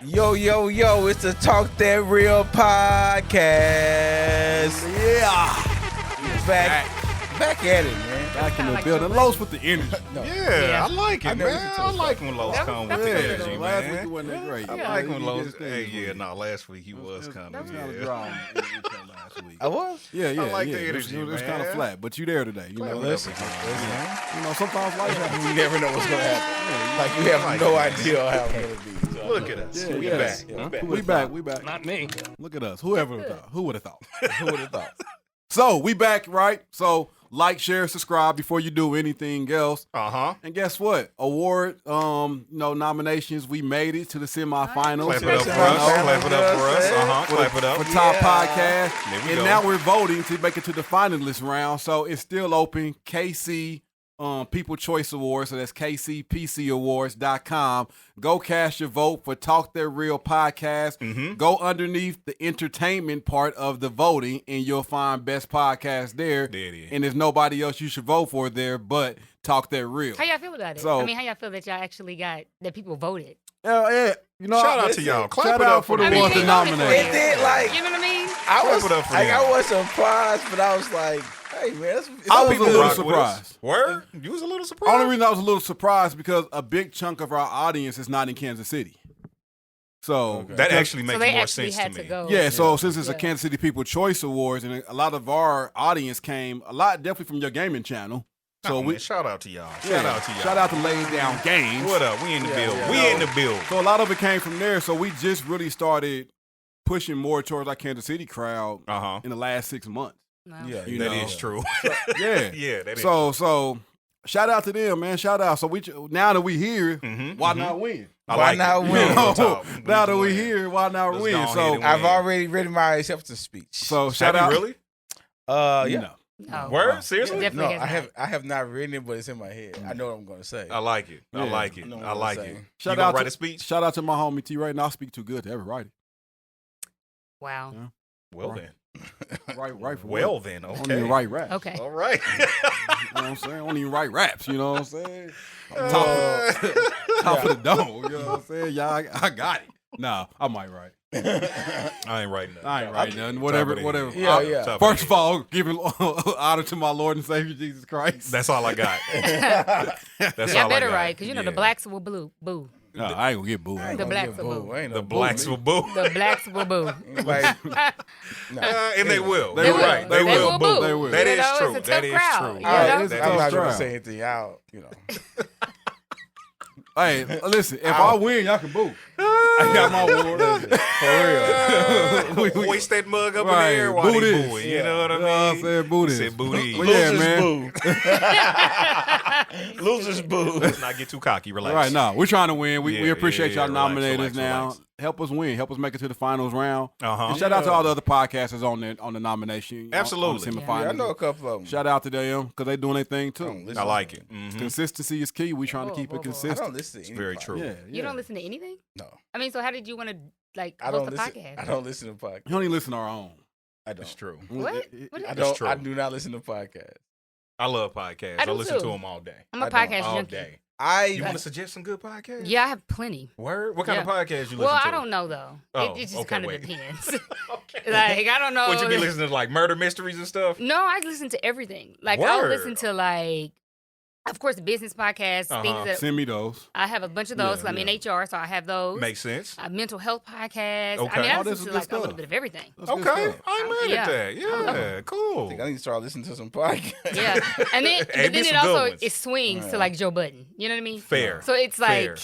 Yo, it's the Talk That Real podcast. Yeah. Back at it, man. Back in the building. Los with the energy. Yeah, I like it, man. I like when Los come with the energy, man. Last week he wasn't that great. I like when Los. Hey, last week he was kind of. Kind of dry last week. I was? Yeah. I like the energy, It was man. kind of flat, but you there today. You know, Listen. You know, sometimes life happens. You never know what's going to happen. Like, you have no idea how it's going to be. So, Look at us. We back. We back. Not me. Look at us. Who would have thought? Who would have thought? So we back, right? So like, share, subscribe before you do anything else. And guess what? Award, nominations. We made it to the semifinals. Clap it up for us. Clap it up for us. Clap it up for top podcast. There we and go. now we're voting to make it to the finalist round. So it's still open. KC People Choice Awards. So that's KCPCAwards.com. Go cast your vote for Talk That Real podcast. Go underneath the entertainment part of the voting, and you'll find best podcast there. There it is. And there's nobody else you should vote for there but Talk That Real. How y'all feel about it? So- I mean, how y'all feel that y'all actually got that people voted? Yeah. You know, Shout out to y'all. Clap Shout it out up for for the them. ones that they voted for nominated. It did, like, You know what I mean? I was surprised, but I was like, hey, man. I was a little rock with us. surprised. Word? You was a little surprised? Only reason I was a little surprised because a big chunk of our audience is not in Kansas City. So That actually makes So they more actually sense had to to me. go. yeah, so since it's a Yeah. Kansas City People Choice Awards, and a lot of our audience came, a lot definitely from your gaming channel. So Man, shout out to y'all. yeah, Shout out to y'all. shout out to Laid Down Games. What up? We in the build. We in the build. So a lot of it came from there. So we just really started pushing more towards our Kansas City crowd in the last 6 months. No. Yeah, You That know. is true. Yeah, Yeah, that is So shout out to them, man. Shout out. So now that we here, why not win? Why not win? You know, Talk. now that we win. here, why not Let's win? go ahead So and I've win. already written my acceptance speech. So Have shout you out. really? Yeah. No. No. Word? Seriously? Definitely No, has not. I have not written it, but it's in my head. I know what I'm going to say. I like it. I Yeah. like it. I know what I I'm like saying. it. Shout You gonna out write to a speech? Shout out to my homie T. Right now, I speak too good to ever write it. Wow. Well then. Right. For Well what? then. I don't Okay. even write raps. Okay. All right. You know what I'm saying? I don't even write raps. You know what I'm saying? Top of the dome. You know what I'm saying? Y'all, I got it. Nah, I might write. I ain't writing nothing. I ain't writing nothing. Whatever. Yeah. Top of First the of all, giving honor to my Lord and Savior Jesus Christ. That's all I got. That's Y'all all better I got. write, because you know the Yeah. blacks will boo. No, I ain't gonna get booed. The blacks will boo. Ain't no The blacks will boo. The blacks will boo. Like, And they will. They You're will. right. They They will will boo. boo. They will. That You is know, true. it's a That tough is crowd, true. you all right, know? I'm That not is going true. to say anything out, Hey, listen, if I win, y'all can boo. I got my award. For real. Hoist that mug up Right. in the air while Boo they this. booing. You know what I You know what I'm mean? saying? Boo this. Said boo these. But yeah, man. Losers boo. Let's not get too cocky. Relax. Right, no, we're trying to win. We Yeah, appreciate yeah, y'all relax, nominators relax, now. relax. Help us win. Help us make it to the finals round. And shout Yeah. out to all the other podcasters on the nomination. Absolutely. On the Yeah, semifinals. I know a couple of them. Shout out to them because they doing their thing too. I like it. Mhm. Consistency is key. We trying to keep it I consistent. don't listen to It's anybody. very true. Yeah, You don't listen to anything? No. I mean, so how did you want to, like, I host don't a listen. podcast? I don't listen to podcasts. You don't even listen to our own. I don't. It's true. What? It- it- What is- I That's don't. true. I do not listen to podcasts. I love podcasts. I I do listen too. to them all day. I'm a I don't. podcast All junkie. day. I You want to suggest some good podcasts? Yeah, I have plenty. Word? What kind of Yeah. podcasts you listen Well, to? I don't know, though. Oh, it just okay, kind of wait. depends. Okay. Like, I don't know. Would you be listening to like murder mysteries and stuff? No, I listen to everything. Like, I'll Word. listen to, like, of course, business podcasts, things that Send me those. I have a bunch of those. Yeah, I'm in HR, so I have those. Makes sense. Mental health podcasts. Okay. I mean, I Oh, this listen is to like good a little stuff. bit of everything. That's good Okay. stuff. I'm mad Yeah. at that. Yeah. Cool. I think I need to start listening to some podcasts. Yeah, and then Hey, but be then it some good also ones. it swings to like Joe Budden. You know what I mean? Fair. So it's Fair. like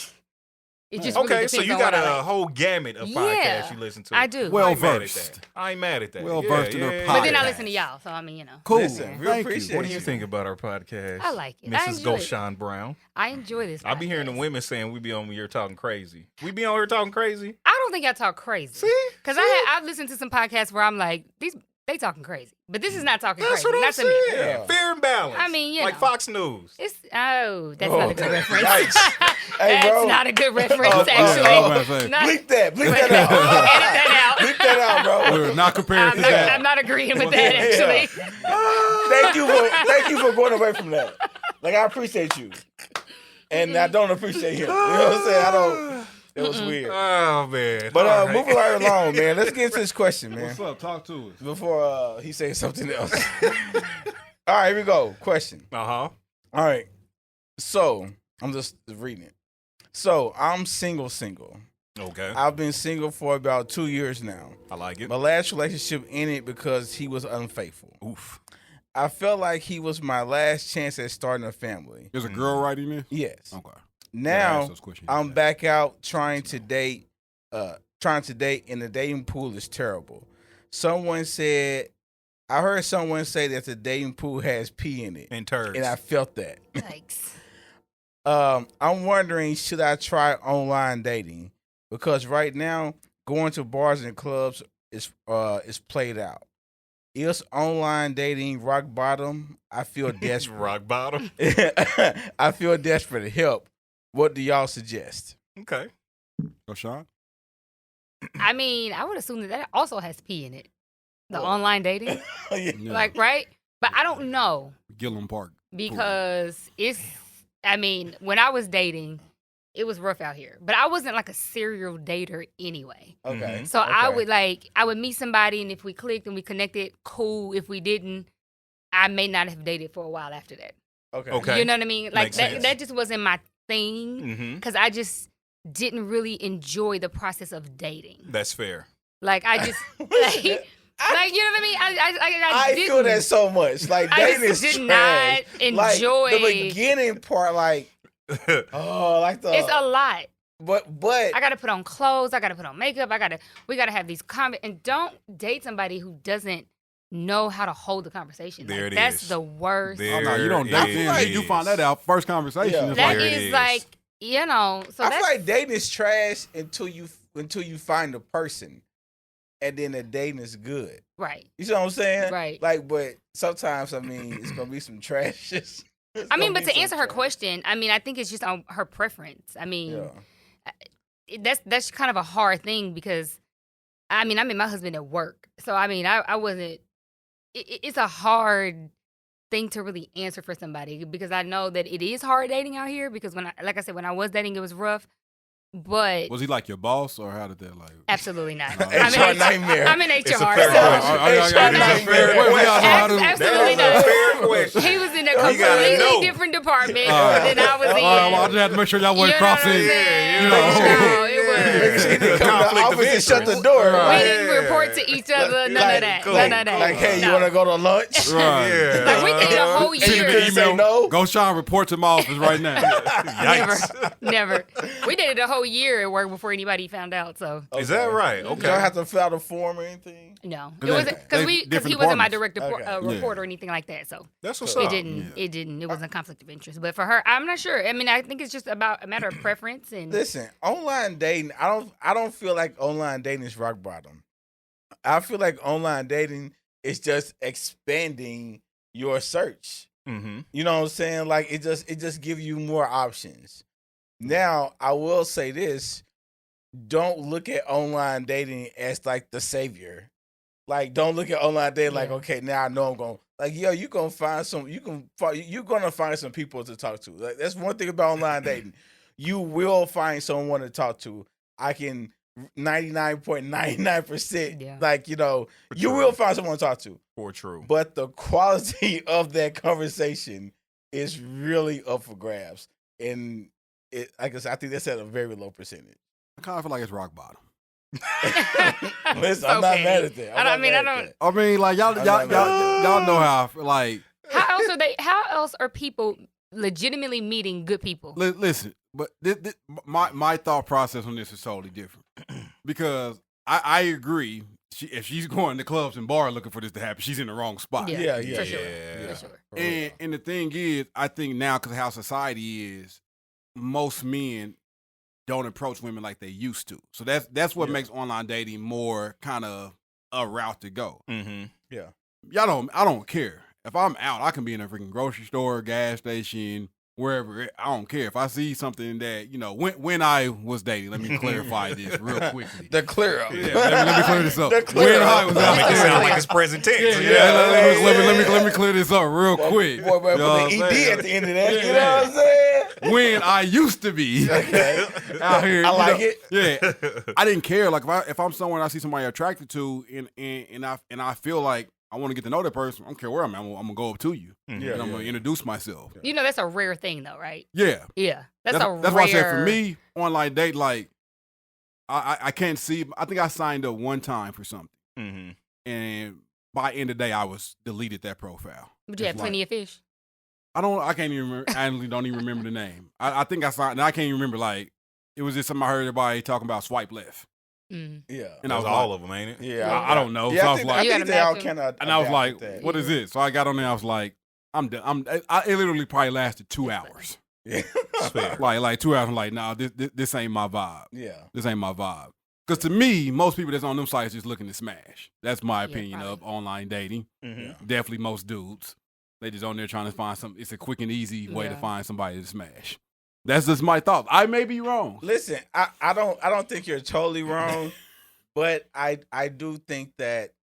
it just really Okay, depends so you on got what a I like. whole gamut of Yeah, podcasts you listen to. I do. Well I ain't mad at versed. that. I ain't mad at that. Well versed in her But then I podcast. listen to y'all, so I mean, you know, Cool. Listen, we Thank appreciate you. What do you think about our podcast? I like it. I Mrs. enjoy it. Goshon-Brown. I enjoy this. I be hearing the podcast. women saying we be on here talking crazy. We be on here talking crazy. I don't think I talk crazy. See? Because I've listened to some podcasts where I'm like, they talking crazy, but this is not talking That's crazy. what I'm not to me. saying. Yeah. Fair and balanced. I mean, you like know. Fox News. It's that's not a good reference. Yikes. Hey, That's bro. not a good reference, Oh, actually. I was about to say. Not- Bleep that. Bleep Edit that out. that out. Bleep that out, bro. We're not comparing I'm to not, that. I'm not agreeing with that, Yeah. actually. Thank you for going away from that. Like, I appreciate you. And I don't appreciate him. You know what I'm saying? I don't. It was weird. Oh, man. But moving right along, man. Let's get into this question, man. What's up? Talk to us. Before he says something else. All right, here we go. Question. Uh-huh. All right. So, I'm just reading it. So, I'm single. Okay. I've been single for about 2 years now. I like it. My last relationship ended because he was unfaithful. Oof. I felt like he was my last chance at starting a family. There's a girl writing this? Yes. Okay. Now, I'm back out trying to date, and the dating pool is terrible. I heard someone say that the dating pool has pee in it. And turds. And I felt that. Yikes. I'm wondering, should I try online dating? Because right now, going to bars and clubs is played out. Is online dating rock bottom? I feel desperate. Rock bottom? I feel desperate to help. What do y'all suggest? Okay. Goshon? I mean, I would assume that also has pee in it. The online dating. Yeah. Like, right? But I don't know. Gillum Park. Because when I was dating, it was rough out here. But I wasn't like a serial dater anyway. Okay. So okay. I would meet somebody, and if we clicked and we connected, cool. If we didn't, I may not have dated for a while after that. Okay. You know what I mean? Like Makes sense. that just wasn't my thing because I just didn't really enjoy the process of dating. That's fair. Like I just like, you know what I mean? I didn't. feel that so much. Like dating I just is did trash. not enjoy like, the beginning part. Like it's a lot. But I gotta put on clothes. I gotta put on makeup. We gotta have these and don't date somebody who doesn't know how to hold the conversation. There it that's is. the worst. Oh, no, you don't date them. You find that out first conversation. Yeah. It's That like, is like, you know. So I that's feel like dating is trash until you find the person, and then the dating is good. right. You see what I'm saying? Right. Like, but sometimes it's gonna be some trash. I mean, but to answer her question, I mean, I think it's just on her preference. I mean, that's kind of a hard thing because, I mean, I met my husband at work, so I mean, I wasn't. It's a hard thing to really answer for somebody because I know that it is hard dating out here because when I was dating, it was rough. But was he like your boss or how did that like? Absolutely not. HR nightmare. I'm in HR. It's a fair question. Absolutely not. He was in a completely different department than I was in. I just had to make sure y'all weren't crossing. No, it was. Conflict of interest. Shut the door. We didn't report to each other. None of that. None of that. Like, hey, you want to go to lunch? Right. Yeah. Like we did a whole year. Say no. Goshon, report to my office right now. Never. We did it a whole year at work before anybody found out. So Is that right? You Okay. don't have to fill out a form or anything. no, it wasn't because he wasn't my direct report or anything like that. So That's what's it up. didn't. It didn't. It wasn't a conflict of interest. But for her, I'm not sure. I mean, I think it's just about a matter of preference and. Listen, online dating. I don't feel like online dating is rock bottom. I feel like online dating is just expanding your search. Mm-hmm. You know what I'm saying? Like it just gives you more options. Now, I will say this. Don't look at online dating as like the savior. Like, don't look at online dating like, okay, now I know I'm going. Like, yo, you're gonna find some people to talk to. Like, that's one thing about online dating. You will find someone to talk to. I can 99.99%. Like, you know, you will find someone to talk to. For true. But the quality of that conversation is really up for grabs, and like I said, I think that's at a very low percentage. I kind of feel like it's rock bottom. Listen, I'm not mad at that. I mean, like y'all know how I feel, like. How else are people legitimately meeting good people? Listen, but my thought process on this is totally different because I agree. If she's going to clubs and bars looking for this to happen, she's in the wrong spot. Yeah. For sure. And the thing is, I think now because of how society is, most men don't approach women like they used to. So that's what makes online dating more kind of a route to go. Mm-hmm. Yeah. I don't care. If I'm out, I can be in a freaking grocery store, gas station, wherever. I don't care if I see something that when I was dating. Let me clarify this real quickly. The clear up. Yeah, let me clear this up. When I was make it sound like it's present tense. Let me clear this up real quick. Boy, put the ED at the end of that. You know what I'm saying? When I used to be out here, I like it. Yeah, I didn't care. Like if I'm somewhere and I see somebody I'm attracted to, and I feel like I want to get to know that person, I don't care where I'm at. I'm gonna go up to you. Yeah, and I'm gonna introduce myself. That's a rare thing, though, right? Yeah, yeah. That's why I said for me, online date, like I can't see. I think I signed up one time for something, and by end of the day, I was deleted that profile. But you had plenty of fish. I can't even remember. I honestly don't even remember the name. I think I signed, and I can't even remember. Like it was just something I heard everybody talking about. Swipe left. Yeah, and I was all of them, ain't it? Yeah, I don't know. Yeah, so I was like, they all kind of. And I was like, what is this? So I got on there. I was like, I'm done. It literally probably lasted 2 hours. Yeah, like 2 hours. I'm like, nah, this ain't my vibe. Yeah, this ain't my vibe. Because to me, most people that's on them sites just looking to smash. That's my opinion of online dating. Definitely most dudes. They just on there trying to find something. It's a quick and easy way to find somebody to smash. That's just my thought. I may be wrong. Listen, I don't think you're totally wrong, but I do think that,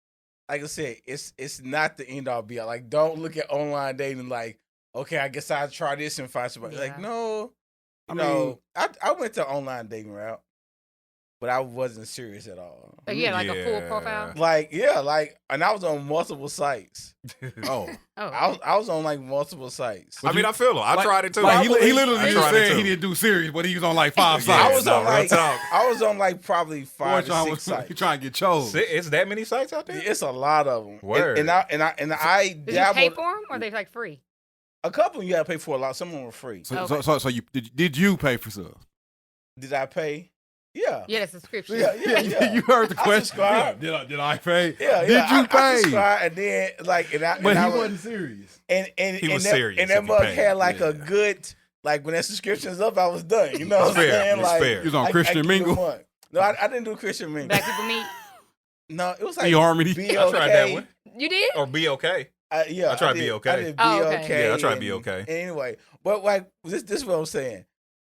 like I said, it's not the end all be all. Like, don't look at online dating like, okay, I guess I'll try this and find somebody. Like, no, I went the online dating route, but I wasn't serious at all. So you had like a full profile? And I was on multiple sites. I was on like multiple sites. I mean, I feel him. I tried it too. Like, he literally just said he didn't do serious, but he was on like 5 sites. I was on like probably 5 to 6 sites. You trying to get chose? It's that many sites out there? It's a lot of them. Word. And I did you pay for them, or are they like free? A couple you got to pay for a lot. Some of them were free. So you did you pay for some? Did I pay? Yeah. Yeah, that's a subscription. Yeah. You heard the question. Did I pay? Yeah. Did you pay? And then but he wasn't serious. And he was serious. And that mug had like a good, like when that subscription's up, I was done. You know what I'm saying? It's fair. You was on Christian Mingle. No, I didn't do Christian Mingle. Black people meet. No, it was like eHarmony. Be I tried that one. You did? Or Be Okay. Yeah, I tried Be Okay. I did Be Okay. Yeah, I tried Be Okay. Anyway, but like this is what I'm saying.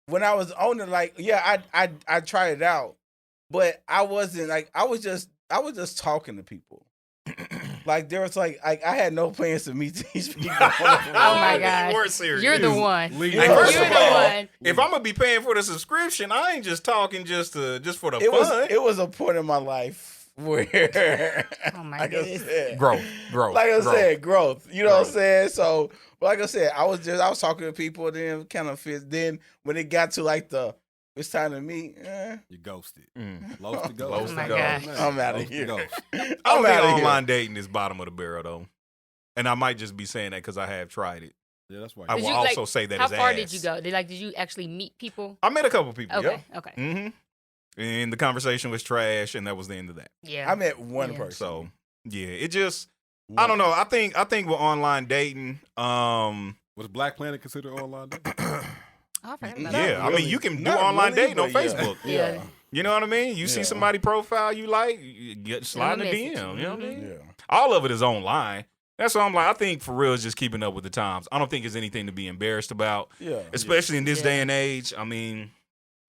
When I was on it, like, I tried it out, but I wasn't like I was just talking to people. Like there was like I had no plans to meet these people. Oh my gosh, you weren't serious. You're the one. Hey, first of all, if I'm gonna be paying for the subscription, I ain't just talking just for the fun. It was a point in my life where my goodness. Growth. Like I said, growth. You know what I'm saying? So, but like I said, I was talking to people, then kind of fit. Then when it got to like it's time to meet. You ghosted. Lost the ghost. Lost the ghost. I'm out of here. I don't think online dating is bottom of the barrel though, and I might just be saying that because I have tried it. Yeah, that's why. I will also say that. How far did you go? Did you actually meet people? I met a couple people. Okay. Yeah. Okay. Mm-hmm. And the conversation was trash, and that was the end of that. Yeah. I met one person. So yeah, it just I don't know. I think with online dating, was Black Planet considered online dating? Yeah, I mean, you can do online dating on Facebook. Yeah. You know what I mean? You see somebody profile you like, you slide in the DM. You know what I mean? Yeah. All of it is online. That's why I'm like, I think for real is just keeping up with the times. I don't think there's anything to be embarrassed about. Yeah. Especially in this day and age. I mean,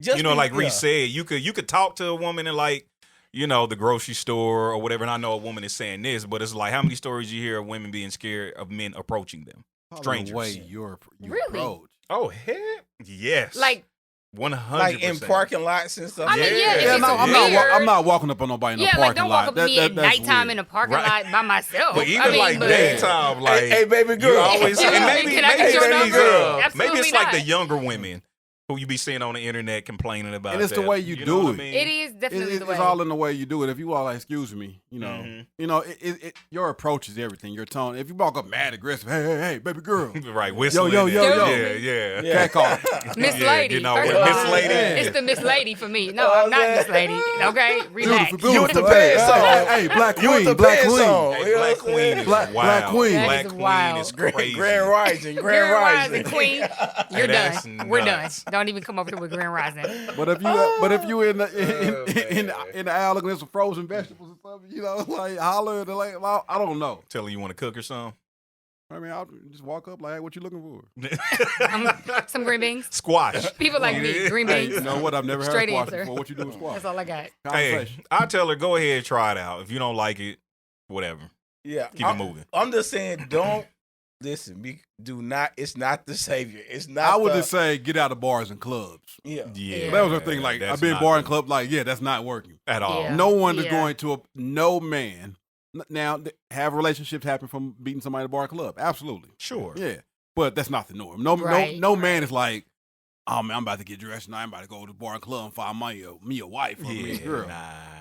Just like Rece said, you could talk to a woman in like, the grocery store or whatever. And I know a woman is saying this, but it's like how many stories you hear of women being scared of men approaching them? Strangers. The way you Really? approach. Oh, heck yes. Like 100%. Like in parking lots and stuff. I mean, I'm not walking up on nobody in the parking lot. Yeah, like don't walk up to me at nighttime in a parking lot by myself. But even daytime, like hey, baby girl, you always and maybe it's like the not. younger women who you be seeing on the internet complaining about. And it's the way you do it. It is definitely the way. It's all in the way you do it. If you all like, excuse me, your approach is everything. Your tone. If you walk up mad aggressive, hey, baby girl, right? Whistling, yo, yeah. Cat call, Miss Lady. Miss Lady. It's the Miss Lady for me. No, I'm not Miss Lady. Okay, relax. You with the pants on. Hey, Black Queen, Black Black Queen is wild. Black Queen. Black Queen is crazy. Grand Rising Queen. You're That's done. We're done. nuts. Don't even come over here with Grand Rising. But if you in the aisle looking at some frozen vegetables or something, like holler at the I don't know. Telling you want to cook or something. I mean, I'll just walk up like, hey, what you looking for? Some green beans. Squash. People like me, green Hey, beans. you know what? I've never Straight heard squash answer. before. What you do with squash? That's all I got. Hey, I tell her, go ahead, try it out. If you don't like it, whatever. Yeah, Keep it moving. I'm just saying, don't listen. Do not. It's not the savior. It's not. I would just say get out of bars and clubs. Yeah. That was the thing. Like I've been bar and club. Like that's not working at all. Yeah. No one is going to. No man. Now have relationships happen from beating somebody at a bar and club. Absolutely. Sure. Yeah, but that's not the norm. No man is like, oh man, I'm about to get dressed and I'm about to go to the bar and club and find me a wife or me a girl.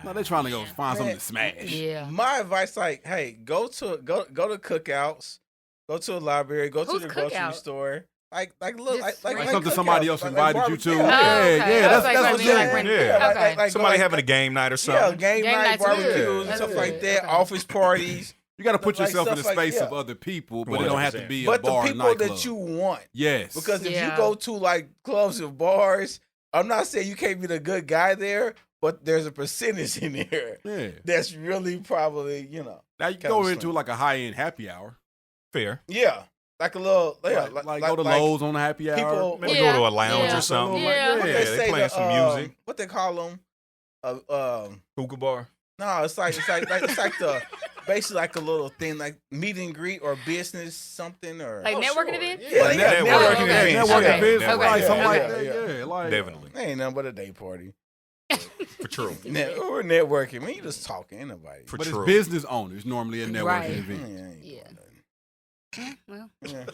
No, they're trying to go find something to smash. Yeah. My advice, like, hey, go to cookouts, go to a library, go to the grocery store. Like look, like something somebody else invited you to. Yeah, that's like somebody having a game night or something. Yeah, game night, barbecues, and stuff like that. Office parties. You got to put yourself in the space of other people, but it don't have to be a bar and nightclub. But the people that you want. Yes. Because if you go to like clubs and bars, I'm not saying you can't be the good guy there, but there's a percentage in there that's really probably, Now you go into like a high-end happy hour. Fair. Yeah. Like a little, like go to Lowe's on a happy hour. People, maybe go to a lounge or something. Yeah. They playing some music. What they call them? Hookah bar. No, it's like the basically like a little thing like meet and greet or business something or like networking event. Yeah, networking event. Networking event, right? Something like that. Yeah, like definitely. Ain't nothing but a day party. For true. We're networking. Man, you just talking, ain't nobody. But it's business owners normally a networking event. Well, anyway,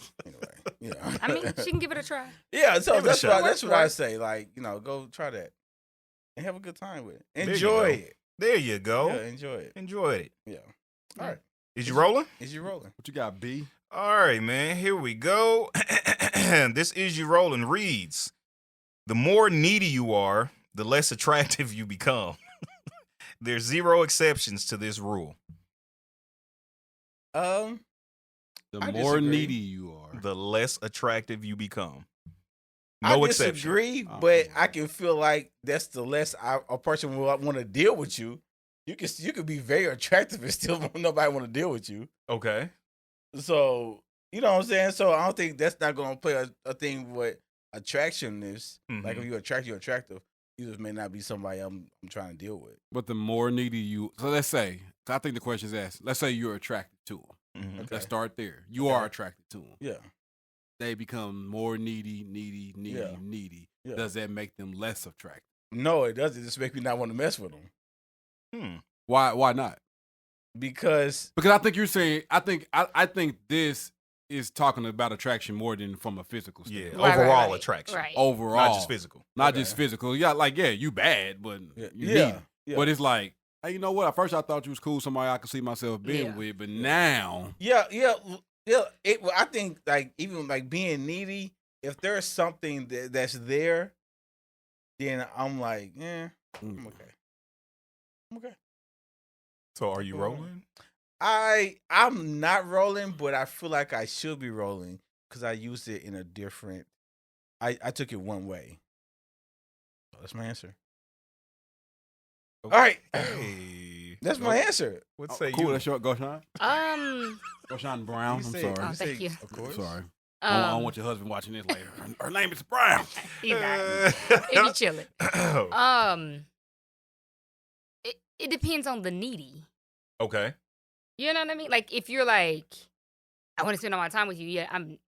I mean, she can give it a try. Yeah, so that's what I say. Like, go try that and have a good time with it. Enjoy it. There you go. Yeah, enjoy it. Enjoy it. Yeah. All right. Is you rolling? What you got, B? All right, man. Here we go. This Is You Rolling reads, the more needy you are, the less attractive you become. There's zero exceptions to this rule. The more needy you are, the less attractive you become. I exception. disagree, but I can feel like that's the less a person will want to deal with you. You could be very attractive and still nobody want to deal with you. Okay. So you know what I'm saying. So I don't think that's not going to play a thing with attraction is. Like if you're attractive. You just may not be somebody I'm trying to deal with. But the more needy you, so let's say, I think the question is asked. Let's say you're attracted to them. Okay. Let's start there. You are attracted to them. Yeah. They become more needy. Yeah. Does that make them less attractive? No, it doesn't. It just make me not want to mess with them. Why not? Because I think you're saying I think this is talking about attraction more than from a physical standpoint. Yeah, overall attraction. Right. Overall. Not just physical. Not just physical. Yeah, you bad, but you needy. Yeah. But it's like, hey, you know what? At first I thought you was cool, somebody I could see myself being with, but now. Yeah. I think like even like being needy, if there's something that's there, then I'm like, I'm okay. So are you rolling? I'm not rolling, but I feel like I should be rolling because I used it in a different. I took it one way. That's my answer. Okay. All right, that's my answer. What say cool. you? That's your Goshon. Goshon-Brown. I'm sorry. Oh, thank you. Of course. I'm sorry. I don't want your husband watching this later. Her name is Brown. He's not. He be chilling. It depends on the needy. Okay. You know what I mean? Like if you're like, I want to spend all my time with you. Yeah, I'm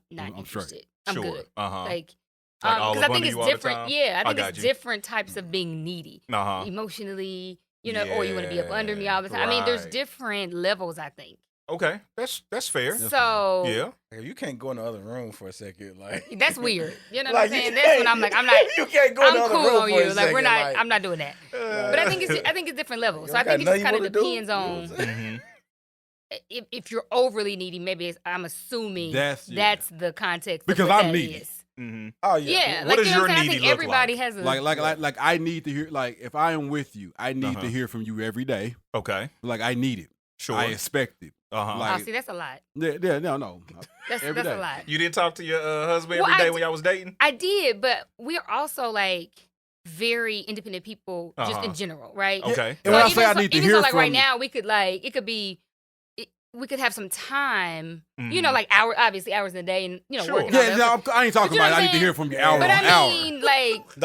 not interested. I'm good. Like because I think it's different. Yeah, I think it's different types of being needy. Emotionally, or you want to be up under me all the time. I mean, there's different levels, I think. Okay, that's fair. So yeah, you can't go in the other room for a second. Like that's weird. You know what I'm saying? That's when I'm like, I'm not. You can't go in the other room on for a you. second. Like we're not. Like, I'm not doing that. But I think it's different levels. So I think it just kind of depends on. If you're overly needy, maybe I'm assuming that's the context. Because I'm needy. Oh yeah. What does your needy I think look everybody like? has a like I need to hear, like if I am with you, I need to hear from you every day. Okay. Like I need it. Sure. I expect it. Like, see, that's a lot. Yeah, no. That's a lot. You didn't talk to your husband every day when y'all was dating? I did, but we're also like very independent people just in general, right? Okay. And when I say I need to hear like from right now, we could like we could have some time You know, like obviously hours in a day and, you know, Sure. working. all Yeah, that. I ain't talking you know about what I I'm need to hear from you saying? hour But on hour. I mean, like,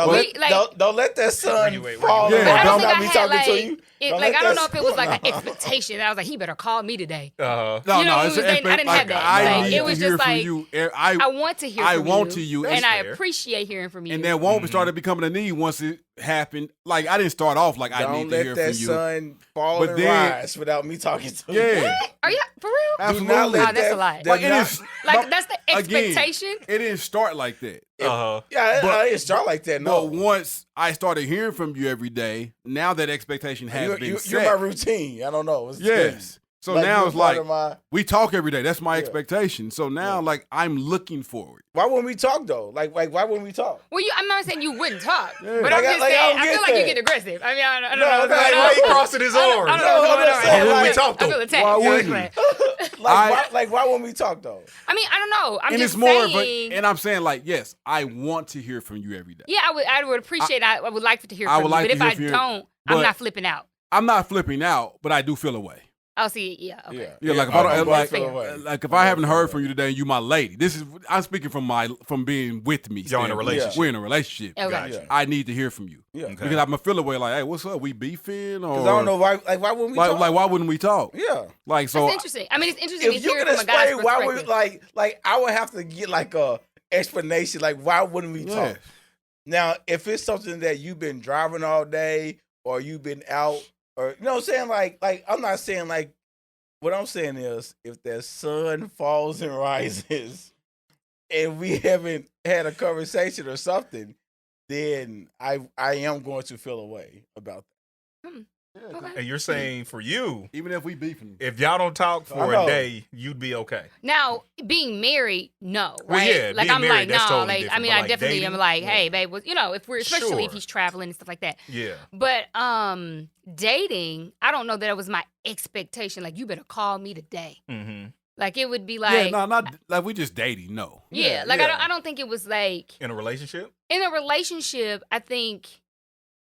Don't let that sun Wait, fall. Yeah, on but I don't don't- think me I had talking like, to you. I don't know if it was like an expectation. I was like, he better call me today. No, You know, it's I didn't have that. I Like, need it to was hear just from like, you. I want to hear I from want you. to you. And That's I fair. appreciate hearing from you. And that won't started becoming a need once it happened. Like, I didn't start off like I Don't need to hear let that from you. sun fall But and then- rise without me talking to you. Yeah. Are you for real? Absolutely. Do not let Oh, that's that, a lot. Like, it not- is, Like, that's the again, expectation. it didn't start like that. Uh-huh. Yeah, But- I didn't start like that. No, But once I started hearing from you every day, now that expectation has been you're set. my routine. I don't know. It's Yes. So Like, now you're it's part like of my- we talk every day. That's my Yeah. expectation. So now, like, I'm looking forward. Why wouldn't we talk though? Like why wouldn't we talk? Well, I'm not saying you wouldn't talk, Yeah. but Like, I'm just I saying don't I get feel like you that. get aggressive. I mean, I don't No, know what's no, going Why on. he crossing his I don't arms? know what's going on right saying, now. like- we talk, I though. feel attacked. Why You know, wouldn't? it's like- Why wouldn't we talk though? I mean, I don't know. I'm And just it's more saying. and I'm saying, like, yes, I want to hear from you every day. Yeah, I would appreciate. I would like to hear I from would you, like but to if hear I from you, don't, but- I'm not flipping out. I'm not flipping out, but I do feel away. I'll see. Yeah. Okay. Yeah, like if I I'm don't, both like, feel away. like if I haven't heard from you today and you my lady, I'm speaking from being with me. Y'all in a standpoint. relationship. We're in a relationship. Okay. Gotcha. I need to hear from you. Yeah. Okay. Because I'm gonna feel away like, hey, what's up? We beefing or Because I don't know why wouldn't we talk? like why wouldn't we talk? Yeah. Like so That's interesting. I mean, it's interesting to If you hear can from a guy's explain why we perspective. I would have to get like a explanation like why wouldn't we Yeah. talk? Now, if it's something that you've been driving all day or you've been out or you know what I'm saying like I'm not saying like what I'm saying is if the sun falls and rises and we haven't had a conversation or something, then I am going to feel away about that. Okay. And you're saying for you, Even if we beefing. if y'all don't talk I for know. a day, you'd be okay. Now, being married, no, right? Well, yeah, like being I'm married, like, that's no, totally like I different, mean, but, I like, definitely dating, am like, yeah. hey, babe, you know, especially if Sure. he's traveling and stuff like that. Yeah. But dating, I don't know that it was my expectation. Like, you better call me today. Mm-hmm. Like, it would be like, not like we just dating. No. yeah, like yeah. I don't think it was like In a relationship? in a relationship. I think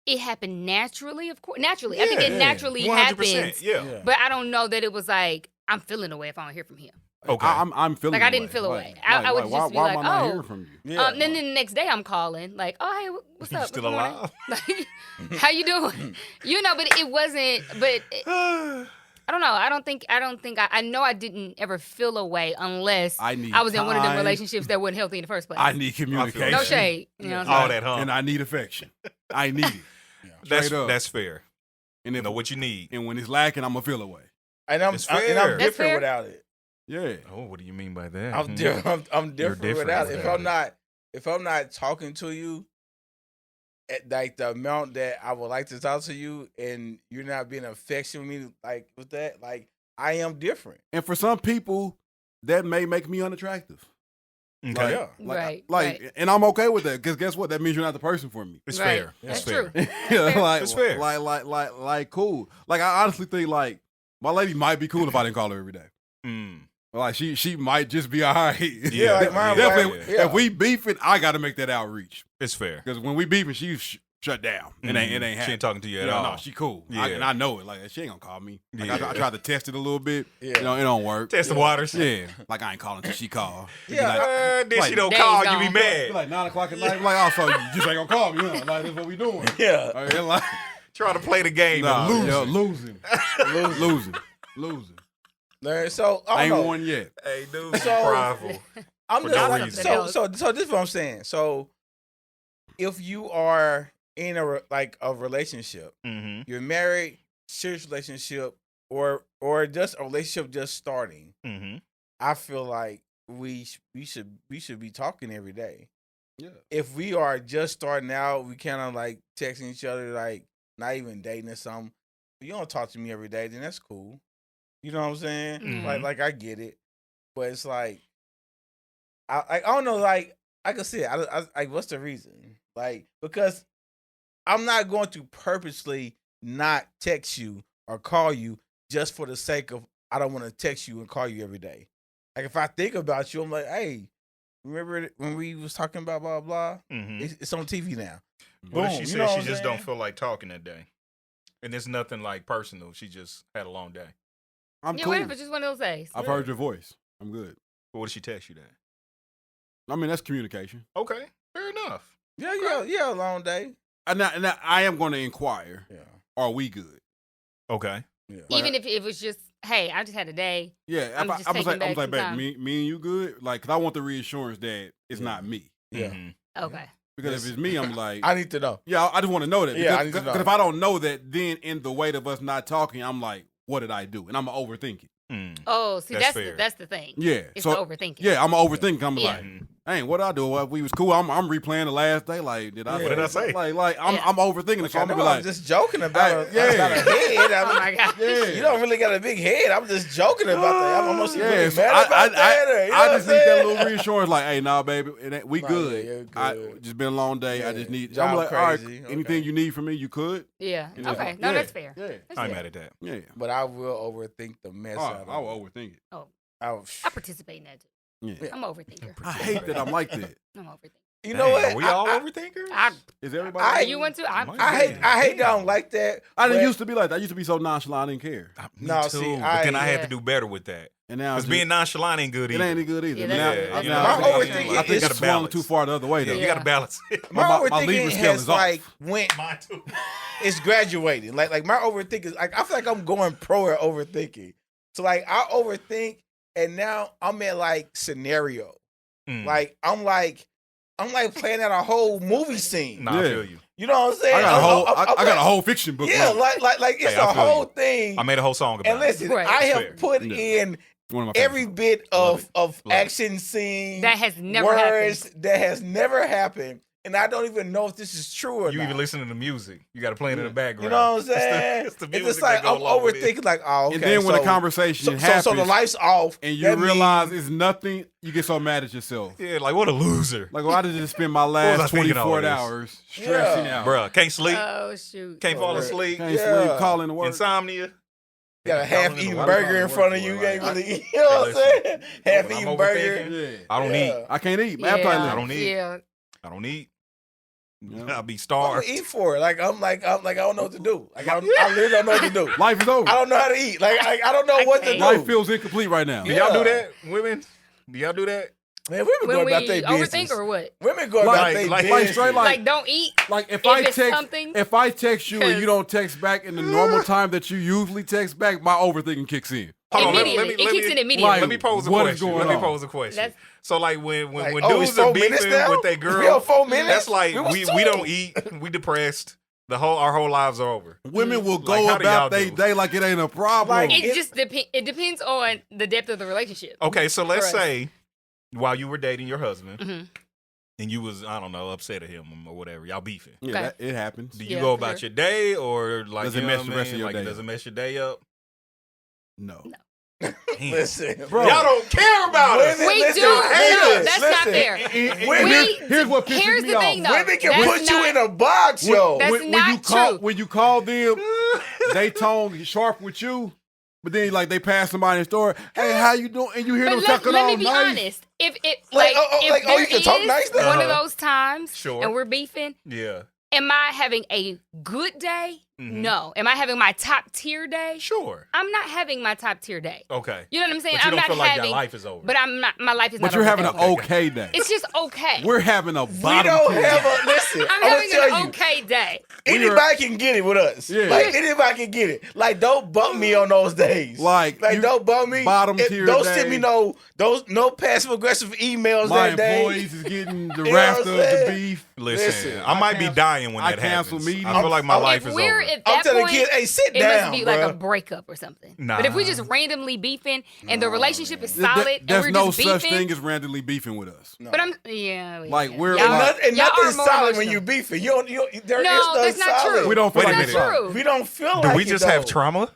it happened naturally. Of course, naturally. I think it Yeah. naturally 100%. happens. Yeah. But I don't know that it was like I'm feeling away if I don't hear from him. Okay. I'm feeling Like, I didn't feel away. I would just be why like, am I not oh. hearing from you? Yeah. Then the next day I'm calling, like, oh hey, what's You up? still Good morning." alive? Like, how you doing? You know, but it wasn't. But I don't know. I don't think. I know I didn't ever feel away unless I need was in one of them time. relationships that wasn't healthy in the first place. I need communication. no shade. You know what I'm All saying? that, huh? And I need affection. I need it. That's Straight up. that's fair. And You if know what you need. and when it's lacking, I'm gonna feel away. And I'm It's and fair. I'm That's different fair. without it. Yeah. Oh, what do you mean by that? I'm Hmm. different. I'm You're different different without it. without If I'm not talking to you at like the amount that I would like to talk to you, and you're not being affectionate with me, like with that, like I am different. And for some people, that may make me unattractive. Okay. Yeah. Right, Like, right. and I'm okay with that because guess what? That means you're not the person for me. It's Right. fair. That's It's fair. true. like, It's fair. Like, cool. Like, I honestly think like my lady might be cool if I didn't call her every day. Mm. Like, she might just be all right. Yeah, like my Definitely. wife, yeah. If we beefing, I got to make that outreach It's fair. because when we beefing, she's shut down. It ain't She happening. ain't talking to you at Yeah, all. no, she cool. Yeah. And I know it. Like, she ain't gonna call me. Like, Yeah. I tried to test it a little bit. Yeah. You know, it don't work. Test the waters. Yeah. Like, I ain't calling until she call. She be Yeah, like, Then Like, she don't days call, you gone. be be mad. like 9 o'clock at night. Like, oh, so you just ain't gonna call me, huh? Like, that's what we doing. Yeah. Like, and like, Try to play the game nah, and lose. yeah, losing. So I I ain't don't know. won yet. Hey, dude, So- prideful. I'm For just no like, reason. so this is what I'm saying. So if you are in a relationship, Mm-hmm. you're married, serious relationship, or just a relationship just starting, Mm-hmm. I feel like we should be talking every day. Yeah. If we are just starting out, we kind of like texting each other, like not even dating or something. If you don't talk to me every day, then that's cool. You know what I'm saying? Mhm. Like I get it, but it's like I don't know. Like I said, I what's the reason? Like because I'm not going to purposely not text you or call you just for the sake of I don't want to text you and call you every day. Like if I think about you, I'm like, hey, remember when we was talking about blah blah? Mm-hmm. It's on TV now. What if Boom, she you said know she what I'm just saying? don't feel like talking that day? And it's nothing like personal. She just had a long day. I'm Yeah, cool. what if it's just one of those days? I've heard your voice. I'm good. What did she text you that? I mean, that's communication. Okay, fair enough. Yeah, a long day. And I am going to inquire. Yeah. Are we good? Okay. Yeah. Even if it was just, hey, I just had a day. Yeah, I'm just taking back some babe, time. me and you good? Like, because I want the reassurance that it's not me. Yeah. Okay. Because if it's me, I'm like, I need to know. yeah, I just want to know that. Yeah, I need to know. Because if I don't know that, then in the weight of us not talking, I'm like, what did I do? And I'm going to overthink it. Oh, see, That's fair. that's the thing. Yeah. It's so, the overthinking. Yeah, I'm overthinking. I'm Yeah. like, dang, what did I do? Well, we was cool. I'm replaying the last day. Like, What did I say? Like I'm overthinking it. So I'm gonna be I'm like, just joking about Hey, yeah. about a head. Oh my God. yeah. You don't really got a big head. I'm just joking about that. I'm almost Yeah, really so mad about that. Or, you know I what just I'm need that saying? little reassurance. Like, hey, nah, baby, we Nah, good. yeah, you're I good. just been a long day. I Yeah. just need. Job I'm like, all right, crazy. anything Okay. you need from me, you could. Yeah. You know, Okay. No, yeah. that's fair. Yeah, That's I'm fair. mad at that. yeah. But I will overthink the mess out of I will it. overthink it. I participate in that too. Yeah. I'm an overthinker. I hate that I'm like that. I'm an overthinker. You know what? Are we all overthinkers? Is everybody? You want to? I hate that I don't like that. I didn't but- used to be like that. I used to be so nonchalant, I didn't care. Me No, too. see, But then I had yeah. to do better with that. And now Because being nonchalant ain't good it either. ain't any good either. Yeah, Now- that's- now My I think- overthinking I think is it's swung balance. too far the other way though. You got to balance it. My My overthinking Libra scale has is off. like went. Mine too. It's graduating. Like my overthinking. Like I feel like I'm going pro at overthinking. So like I overthink, and now I'm at like scenario. Like I'm playing out a whole movie scene. Nah, I Yeah. feel you. You know what I'm saying? I got a whole. I'm I got a whole fiction book. Yeah, wrote. like it's Hey, I a feel whole you. thing. I made a whole song about And listen, Right. I have Fair. put Yeah. in One of my every favorites. bit Love of it. action scene That has never words happened. that has never happened, and I don't even know if this is true or You not. even listen to the music. You got to play it in the background. You know what I'm saying? It's the It's music just like that go I'm along with it. overthinking. Like, oh, okay. And then when so, the conversation happens, so the lights off, and you that realize means- it's nothing, you get so mad at yourself. Yeah, like what a loser. Like, well, I just spend my was I last thinking all 24 this? hours stressing Yeah. out. Bruh, can't sleep, Oh shoot. can't fall Bruh. asleep, Can't Yeah. sleep, calling to work. insomnia. got a half-eaten Why burger do I in front of work you. for You it? ain't Like, really, you know what I'm listen, saying? when Half-eaten I'm burger. overthinking, Yeah. I don't Yeah. eat. I can't eat. Yeah. Appetite I don't eat. Yeah. I don't eat. Yeah. I'll be What starved. to eat for? Like I'm like I don't know what to do. Like I literally don't know what to do. Life is over. I don't know how to eat. Like I don't know what to do. Life feels incomplete right now. Do y'all do Yeah. that, women? Do y'all do that? Man, women When going we about their overthink business. or what? Women going Like- about their like business. straight Like don't eat. Like if it's something, if I text you and you 'cause- don't text back in the normal time that you usually text back, my overthinking kicks in. Hold on, Immediately. It kicks in immediately. Like, Let me pose a what is question. going Let me on? pose a question. That's- So like when Like, when oh, it's dudes are 4 minutes beefing now? with their We girl, on 4 minutes? that's like It was we 2. don't eat, we depressed. Our whole lives are over. Women will Like, go how do y'all about their do? day like it ain't a problem. Like, It just it depends on the depth of the relationship. Okay, so let's For us. say while you were dating your husband Mhm. and you was, I don't know, upset at him or whatever, y'all beefing. yeah, Okay. it happens. Do you Yeah, go for about sure. your day or like Does it you mess know the what I rest of mean? your Like, day does it up? mess your day up? No. Damn. Listen, Bro. Y'all don't care about us. Women- We listen, do. listen, No, that's not listen. fair. Here's what pisses Here's me the off. thing, though. Women can That's put you not- in a box, yo. That's when not you call, true. When you call them, they tone sharp with you, but then like they pass somebody in the store. Hey, how you doing? And you hear them But talking let all me be nice. honest. If it Like, if like, oh, there you can talk is nice now? one of those times Sure. and we're beefing, Yeah. am I having a good day? Mhm. No. Am I having my top tier day? Sure. I'm not having my top tier day. Okay. You know what I'm saying? But you I'm don't not feel like having. your life is over. But I'm not. My life is But not. you're over having that an way. okay day. It's just okay. We're having a We bottom don't tier have day. a listen. I'm I'm having gonna tell an you. okay day. Anybody can get it with us. Yeah. Like anybody can get it. Like don't bump me on those days. Like, you- don't bump me. bottom tier Don't day. send me no passive aggressive emails My that day. employees is getting the know raft what of I'm the saying? beef. Listen, I might be dying when I that cancel happens. meetings. I feel like my life If is we're over. at I'm that telling point, kids, hey, sit it down, must be like bruh. a breakup or something. Nah. But if we just randomly beefing and the relationship is Th- th- solid and There's we're no just such beefing, thing as randomly beefing with us. No. but I'm Like, we're y'all, like- And y'all nothing are is more solid when emotional. you beefing. There is No, no that's not solid. true. We don't feel Wait a like That's it's minute. not solid. true. We don't feel Do like we it, just have though. trauma?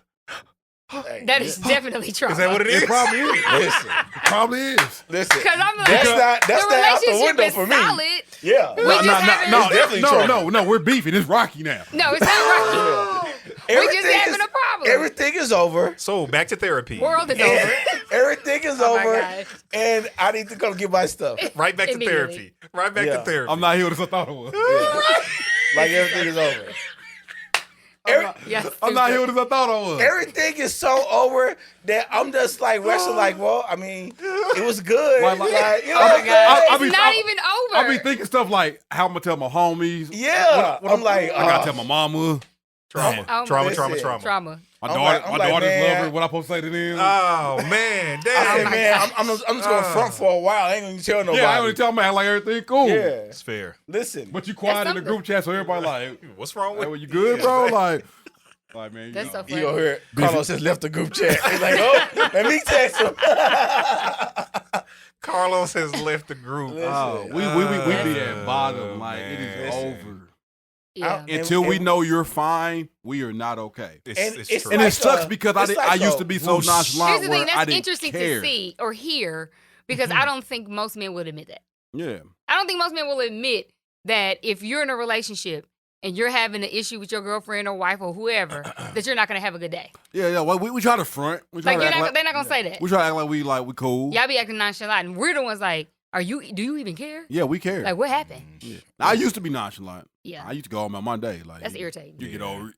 Hey, That is definitely trauma. Is that what it is? It probably is. Listen, Probably is. listen. Because I'm like, That's not the out the relationship window is for me. solid. Yeah. We just having- no, It's definitely trouble. no, we're beefing. It's rocky now. No, it's not rocky. We just Everything having is- a problem. Everything is over. So back to therapy. World is over. Everything is Oh my over. gosh. And I need to come get my stuff. Right back to Immediately. therapy. Right back Yeah. to therapy. I'm not here as I thought it was. Like everything is over. I'm not healed as I thought I was. Everything is so over that I'm just like wrestling. Like, well, I mean, it was good. Like, you know it's not even over. I be thinking stuff like, how I'm gonna tell my homies. Yeah, I'm like, I gotta tell my mama. Trauma. My daughters love her. What I supposed to say to them? Oh man, damn. Man, I'm just gonna front for a while. I ain't gonna tell nobody. Yeah, I ain't gonna tell man like everything cool. Yeah, it's fair. Listen, but you quiet in the group chat, so everybody like, what's wrong with you? Good, bro? Like man, that's so funny. You gonna hear Carlos has left the group chat. He's like, oh, let me text him. Carlos has left the group. Oh, we be at bottom. Like man. It is over. Yeah. Until we know you're fine, we are not okay. It's true. And it sucks because I used to be so nonchalant. Here's the thing, that's interesting to see or hear because I don't think most men would admit that. Yeah. I don't think most men will admit that if you're in a relationship and you're having an issue with your girlfriend or wife or whoever, that you're not going to have a good day. Yeah. Well, we try to front. They're not going to say that. We try to act like we cool. Y'all be acting nonchalant. And we're the ones like, do you even care? Yeah, we care. Like, what happened? Yeah. I used to be nonchalant. Yeah. I used to go on my day. Like that's irritating. You get over it.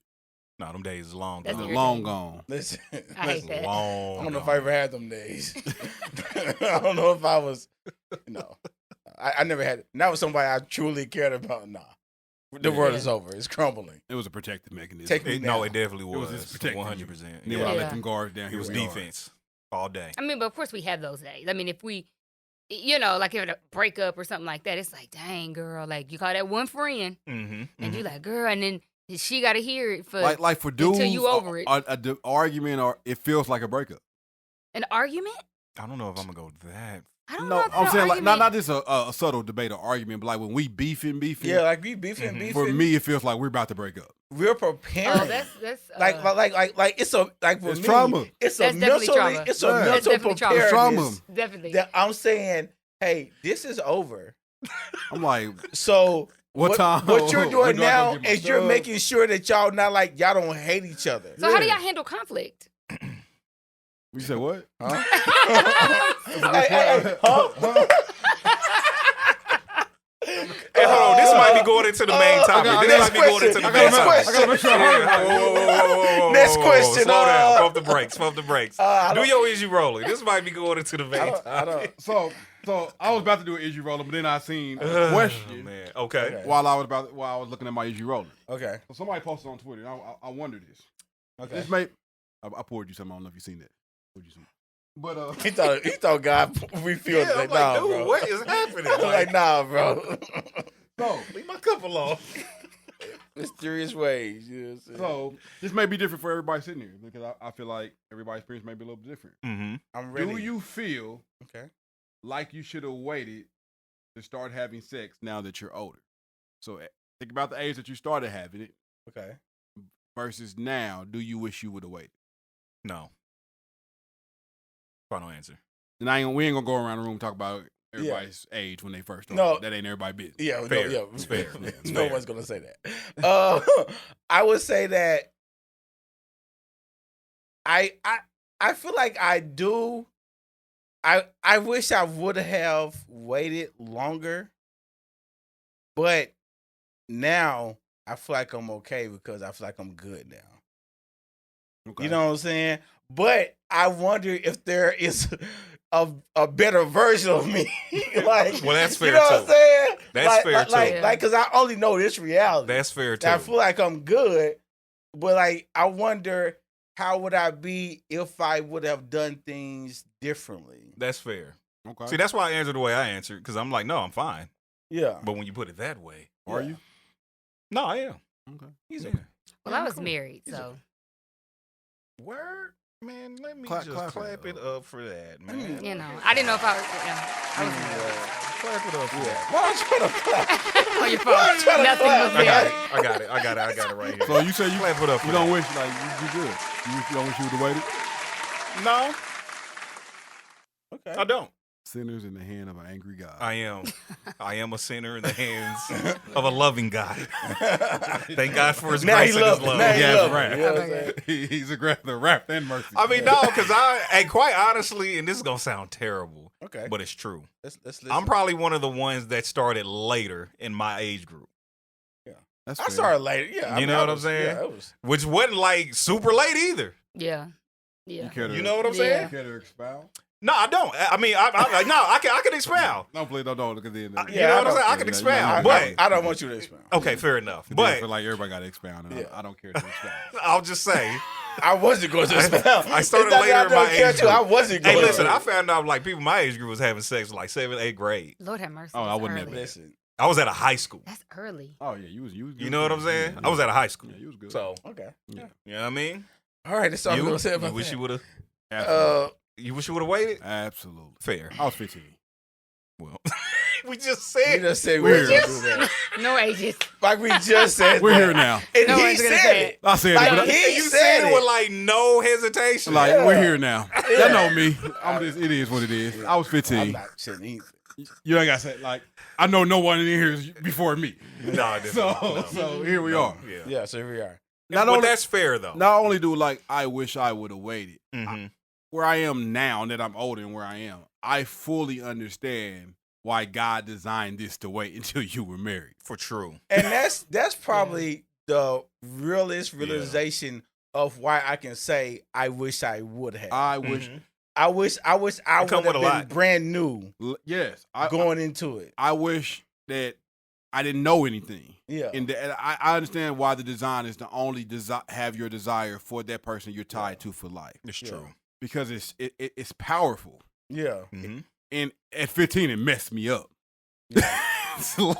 No, them days is long That's gone. Long gone. Listen, I hate that. I don't know if I ever had them days. I don't know if I was, I never had it. Not with somebody I truly cared about. Nah. The world is over. It's crumbling. It was a protective mechanism. It definitely was. It was 100%. Yeah. I let them guards down. It was defense all day. I mean, but of course we have those days. I mean, if we, like if a breakup or something like that, it's like, dang, girl, like you call that one friend, and you're like, girl, and then she got to hear it for like for dudes until you over it. A argument or it feels like a breakup. An argument? I don't know if I'm gonna go that. I don't know. I'm saying like not just a subtle debate or argument, but like when we beefing. Yeah, like we beefing. For me, it feels like we're about to break up. We're preparing. Oh, that's like it's a like for it's me, trauma. It's a mental trauma. It's a mental preparedness. Trauma. Definitely. That I'm saying, hey, this is over. I'm like, so what time? What you're doing now is you're making sure that y'all don't hate each other. So how do y'all handle conflict? You said what? Huh? Hey, hold on. This might be going into the main topic. This might be going into the main topic. I gotta make sure I heard it. Next question. Slow down. Pump the brakes. Do your issue rolling. This might be going into the main topic. So I was about to do an issue rolling, but then I seen a question. Man. Okay. While I was looking at my issue rolling. Okay. So somebody posted on Twitter. I wonder this. Okay. This may. I poured you something. I don't know if you've seen that. But he thought God refilled it. Like, nah, dude, bro. what is happening? Like, nah, bro. So leave my cup alone. Mysterious ways. You know what I'm saying? So this may be different for everybody sitting here because I feel like everybody's experience may be a little bit different. Mm-hmm. I'm ready. Do you feel like you should have waited to start having sex now that you're older? So think about the age that you started having it. Okay. Versus now, do you wish you would have waited? No. Final answer. And we ain't gonna go around the room and talk about everybody's age when they first started. No, that ain't everybody's business. Yeah, fair. It's fair. No one's gonna say that. I would say that I feel like I do. I wish I would have waited longer, but now I feel like I'm okay because I feel like I'm good now. Okay. You know what I'm saying? But I wonder if there is a better version of me. Like, well, that's fair too. You know too. What I'm saying? That's fair too. Like, because I only know this reality. That's fair too. I feel like I'm good, but like, I wonder how would I be if I would have done things differently. That's fair. Okay. See, that's why I answered the way I answered because I'm like, no, I'm fine. Yeah. But when you put it that way, are you? No, I am. Okay. Well, I was married, so. Word? Man, let me clap it up for that, man. You know, I didn't know if I was. Clap it up for that. Why don't you clap? On your phone. Nothing was there. I got it right here. So you say you clap it up for you don't wish, like, you good. You don't wish you would have waited? No. Okay. I don't. Sinners in the hand of an angry God. I am a sinner in the hands of a loving God. Thank God for his grace and his love. He's a grab the wrath and mercy. I mean, no, because and quite honestly, and this is gonna sound terrible, but it's true. Let's I'm probably one of the ones that started later in my age group. Yeah. That's I fair. started later. Yeah, You know what I'm saying? Yeah, it was. Which wasn't like super late either. Yeah. Yeah. You know what I'm Yeah. saying? You care to expound? No, I don't. I mean, I can expound. No, please don't look at the end. You know what I'm saying? I can expound, but I don't want you to expound. okay, fair enough. I But feel like everybody got to expound. And I don't care to expound. I'll just say, I wasn't going to expound. I started It's not later that in I my don't care age to. I group. wasn't going hey, to. listen, I found out like people my age group was having sex like 7th, 8th grade. Lord have mercy. Oh, I that's wouldn't early. have Listen. I was at a high school. That's early. Oh yeah, you was good. You know what I'm saying? Yeah, I was at a high school. Yeah, you was good. So, Okay. Yeah. you know what I mean? All right, that's all I'm going to say You about wish that. you would have. Absolutely. You wish you would have waited. Absolutely. Fair. I was 15. Well, we just We said. just said we We're were going to do that. No ages. Like we just said. We're that. here now. And No he one's gonna said say it. I said Like, it, but he You said said it it. with like no hesitation. like Yeah. we're here now. Y'all know me. It is what it is. I was I'm 15. not saying anything. You ain't got to say like I know no one in here is before me. No, I didn't. So here we are. Yeah. Yeah, so here we are. But that's fair though. Not only do like I wish I would have waited. Mm-hmm. Where I am now, that I'm older and where I am, I fully understand why God designed this to wait until you were married. For true. And that's probably the realest realization of why I can say I wish I would have. I wish, Mhm. I wish I would come have with been a lot. brand new yes, going into it. I wish that I didn't know anything. Yeah. And I understand why the design is to only have your desire for that person you're tied to for life. It's Yeah. true. Because it's powerful. Yeah. Mm-hmm. And at 15, it messed me up. So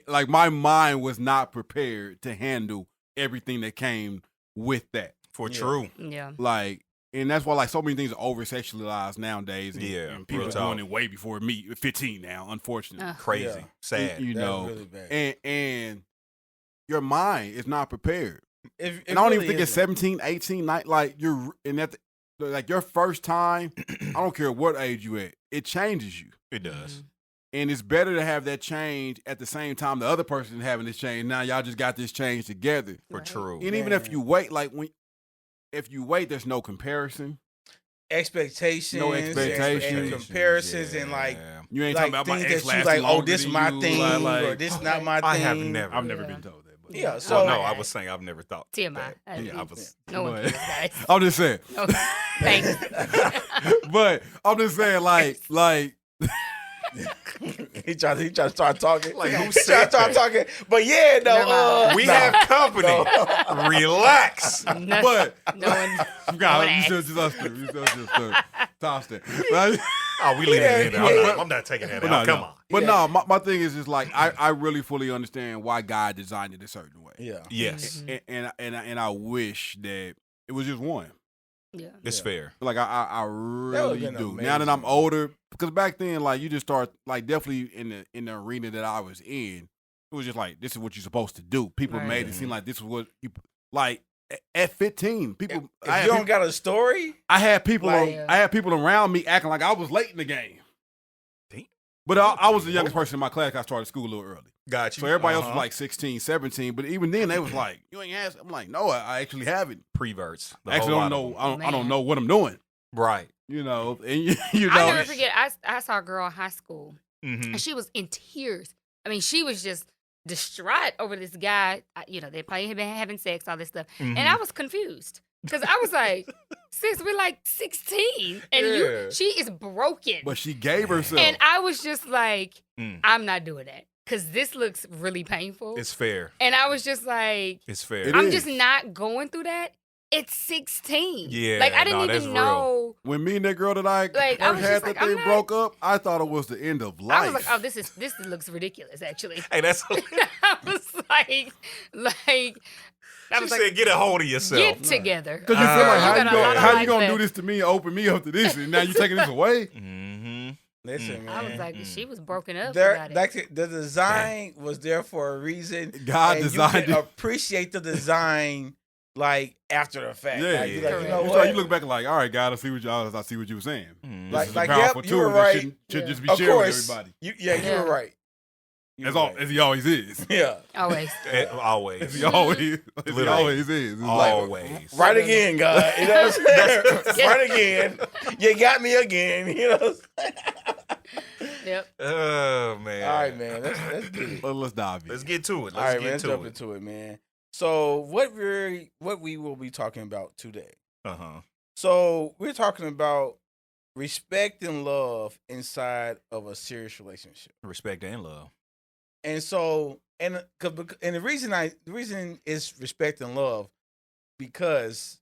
like my mind was not prepared to handle everything that came with that. For Yeah. true. Yeah. Like, and that's why like so many things are over sexualized nowadays. And, Yeah, and people real are doing talk. it way before me. 15 now, unfortunately. Crazy. Yeah. Sad. You That's know, really bad. and your mind is not prepared. It And I don't even really think it's isn't. 17, 18, 19, like you're in that, like your first time, I don't care what age you at, it changes you. It does. And it's better to have that change at the same time the other person is having this change. Now y'all just got this change together. For Right. true. And even if Man. you wait, if you wait, there's no comparison. Expectations, No and expectations. comparisons, and like Yeah. You ain't like talking about my things ex that you lasted like. Oh, longer this than my you. thing, Like, or this not my thing. I have never. I've never Yeah. been told that. But Yeah. Well, So no, I was saying I've never thought. TMI. that. Yeah, I was. No one But- cares, guys. I'm just saying. No, thanks. But I'm just saying, like he tried to start talking. Like, who he tried said to start that? talking. But yeah, Never mind. We no. have company. No. Relax. No, but no one. you got one you asked. should just toss that. Right? Oh, we leave it in there. Yeah. I'm not taking that But out. no, Come no. on. But Yeah. no, my thing is just like I really fully understand why God designed it a certain way. Yeah. Yes, And I wish that it was just one. Yeah. it's Yeah. fair. Like I really been do. Now that amazing. I'm older, because back then, like you just start like definitely in the arena that I was in, it was just like this is what you're supposed to do. People Right. made it seem like this was what you like at 15. People, If you don't got a story, I had people like- I had people around me acting like I was late in the game. Damn. But I was the youngest person in my class. I started school a little early. Got you. So everybody else Uh-huh. was like 16, 17. But even then, they was like, you ain't asked. I'm like, no, I actually haven't. Preverts. The I actually whole don't lot know. of I don't Man. know what I'm doing. them. Right. You know, and you know. I'll never forget. I saw a girl in high school, Mm-hmm. and she was in tears. I mean, she was just distraught over this guy. You know, they probably had been having sex, all this stuff, Mm-hmm. and I was confused because I was like, "Sis, we're like 16, and Yeah. she is broken." But she gave herself. And I was just like, Mm. I'm not doing that because this looks really painful. It's fair. And I was just like, It's fair. It I'm is. just not going through that. It's 16. Yeah, Like, I no, didn't that's even real. know. When me and that girl that I Like, I first was had just that like, I'm thing not- broke up, I thought it was the end of life. I was like, oh, this looks ridiculous, actually. Hey, that's. I was like, I She was said, like, "Get a hold of yourself." get together. Because you feel like, You got a lot of how you life gonna do left. this to me and open me up to this, and now you taking this away? Mm-hmm. listen, man. I was like, she was broken up There, about it. like the design was there for a reason. God and designed you can it. appreciate the design like after the fact. Yeah, Like, you're like, you Correct. know You what? start- you look back and like, all right, God, I see what you were saying. Mm-hmm. Like- This is a like, powerful yep, you tool were that right. should Yeah. just be Of shared course, with everybody. you Yeah. were right. You As were all right. as he always is. Yeah, Always. Always. As he always, as he Literally. always is. It's like, Always. right again, God. You know what I'm saying? Right again. You got me again. You know. What I'm saying? Yep. Oh man. All right, man. Let's get it. Let's dive in. Let's get to it. All right, man. Let's Let's jump into it, man. So what we will be talking about today. So we're talking about respect and love inside of a serious relationship. Respect and love. And so the reason is respect and love because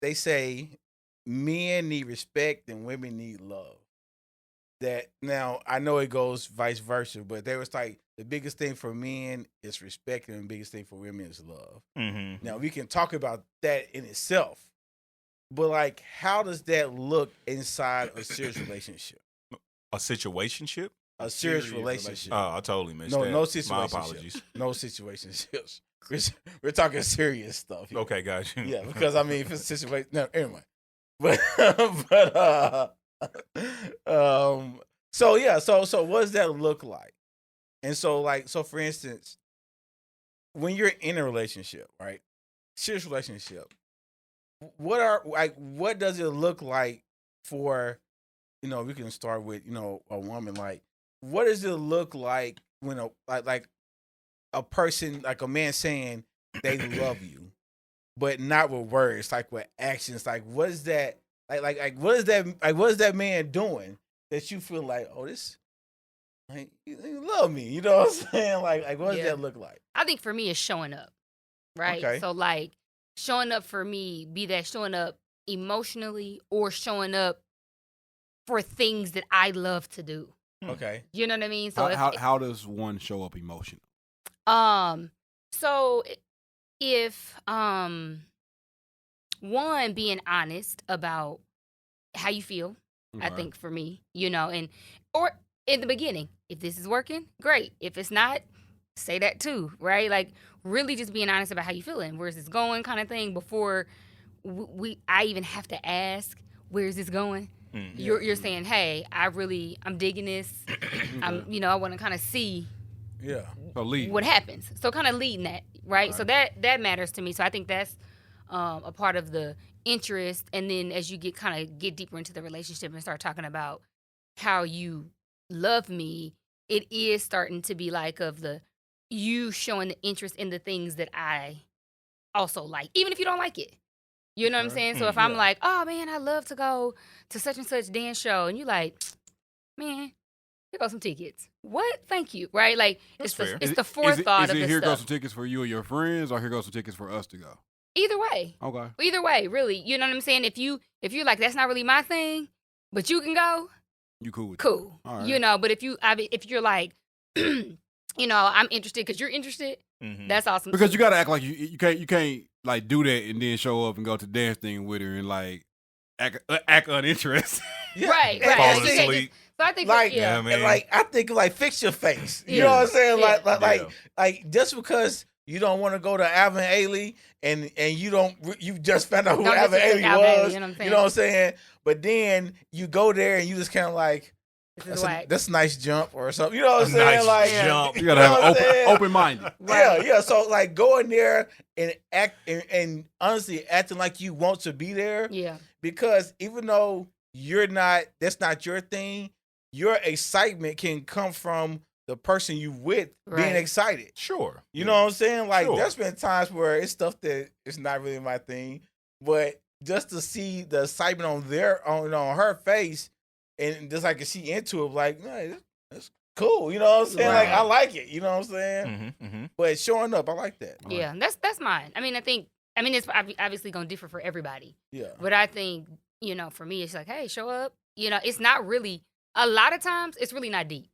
they say men need respect and women need love. That now I know it goes vice versa, but they was like the biggest thing for men is respect and the biggest thing for women is love. Mm-hmm. Now we can talk about that in itself, but like, how does that look inside a serious relationship? A situationship? A serious relationship. Oh, I totally missed No, that. no My situationship. apologies. No situationships. We're talking serious stuff here. Okay, got you. Yeah, because I mean, if it's a situation, no, anyway. But so what does that look like? And so for instance, when you're in a relationship, right? Serious relationship, what does it look like for, we can start with, a woman, like, what does it look like when a person, like a man saying they love you, but not with words, like with actions? Like, what is that? What is that man doing that you feel like, oh, this, like, you love me? You know what I'm saying? Like what does that look like? I think for me, it's showing up, right? Okay. So like showing up for me, be that showing up emotionally or showing up for things that I love to do. Okay. You know what I mean? So how does one show up emotionally? So if one, being honest about how you feel, I think for me, or in the beginning, if this is working, great. If it's not, say that too, right? Like really just being honest about how you feeling, where's this going, kind of thing, before I even have to ask, where's this going? You're saying, hey, I'm digging this. I want to kind of see what happens. So kind of leading that, right? So that matters to me. So I think that's a part of the interest. And then as you get deeper into the relationship and start talking about how you love me, it is starting to be like of the you showing the interest in the things that I also like, even if you don't like it. You know what I'm saying? So if I'm like, oh man, I love to go to such and such dance show, and you like, man, here go some tickets. What? Thank you. Right? Like it's the forethought of this here stuff. Go some tickets for you and your friends, or here go some tickets for us to go? Either way. Okay. Either way, really. You know what I'm saying? If you're like, that's not really my thing, but you can go, you cool with cool. All right. But if you're like, I'm interested because you're interested, that's awesome. Because you gotta act like you can't like do that and then show up and go to the dance thing with her and like act uninterested. Right. Falling asleep. So I think I think like fix your face. You know what I'm saying? Like just because you don't want to go to Alvin Ailey and you just found out who Alvin Ailey was. You know what I'm saying? But then you go there and you just kind of like, that's a nice jump or something. You know what I'm saying? Nice jump. You gotta have open minded. Yeah. So like going there and act and honestly acting like you want to be there. Yeah. Because even though that's not your thing, your excitement can come from the person you with being excited. Sure. You know what I'm saying? Like there's been times where it's stuff that it's not really my thing, but just to see the excitement on her face. And just like she into it, like, no, that's cool. You know what I'm saying? Like, I like it. You know what I'm saying? But showing up, I like that. Yeah, that's mine. I mean, it's obviously going to differ for everybody. Yeah. But I think, for me, it's like, hey, show up. It's not really, a lot of times, it's really not deep.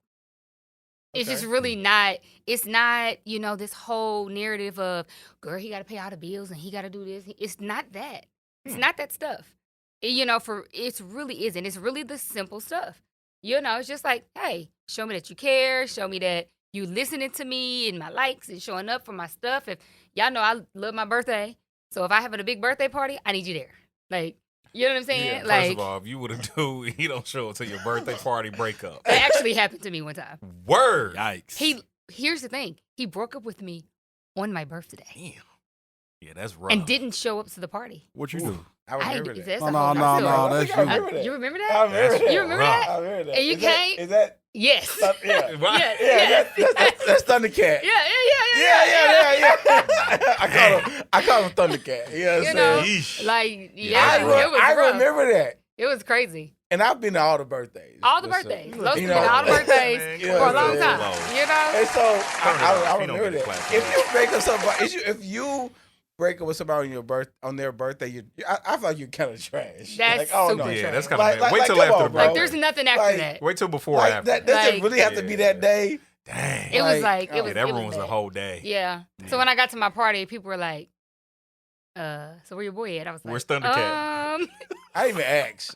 It's just really not, it's not, this whole narrative of, girl, he got to pay all the bills and he got to do this. It's not that. It's not that stuff. It really isn't. It's really the simple stuff. It's just like, hey, show me that you care. Show me that you listening to me and my likes and showing up for my stuff. If y'all know I love my birthday, so if I having a big birthday party, I need you there. Like, you know what I'm saying? Yeah, like, first of all, if you would have dude, he don't show up to your birthday party breakup. That actually happened to me one time. Word. Yikes. Here's the thing. He broke up with me on my birthday. Damn. Yeah, that's rough. And didn't show up to the party. What you do? I remember that. No, that's you. You remember that? I remember that. You remember that? I remember that. And you can't. Is that Yes. Yeah. Why? That's Thundercat. Yeah. I call him Thundercat. You know what I'm saying? Yeesh. Like, Yeah, it was I rough. remember that. It was crazy. And I've been to all the birthdays. All the Listen, birthdays. Los you been know, to all the birthdays Man, yeah, for a long yeah, time. yeah. You know? And so I He don't remember get a that. clap for If that. you break up somebody, if you break up with somebody on their birthday, I feel like you're kind of trash. That's like, oh, super no. Yeah, trash. that's kind Like- of like- bad. Wait like, till come after on, the bro. Like, birthday. there's nothing after Like, that. Wait till before or Like, after. that does it Like- really have to be that day? Dang. It was Like, like, it yeah, was. that it was ruins the bad. whole day. Yeah. So when I got to my party, people were like, so where your boy at? I was like, Where's Thundercat? I didn't even ask.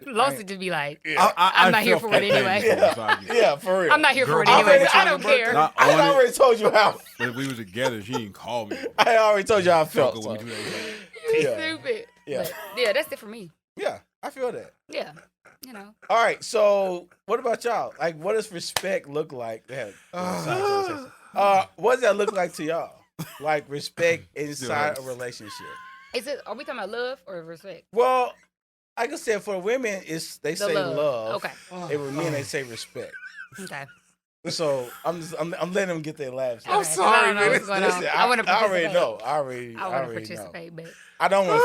Los would just be like, Yeah, I'm not here felt for it that pain anyway. inside you. yeah, for real. I'm not here for it Girl, anyway. I I don't care. Not I on it, already told you how. but if we was together, she didn't call me. I already told you how I felt. Fuck So. with me, like, He's Yeah. stupid. Yeah. But, yeah, that's it for me. Yeah, I feel that. Yeah. You know. All right, so what about y'all? Like, what does respect look like? What does that look like to y'all? Like respect inside a relationship. Are we talking about love or respect? Well, like I said, for women, they say love. Okay. And with men, they say respect. Okay. So I'm letting them get their laughs. I'm Okay. sorry, I don't know man. what's going on. Listen, I want to I participate. already know. I I want to already know. participate, but I don't want.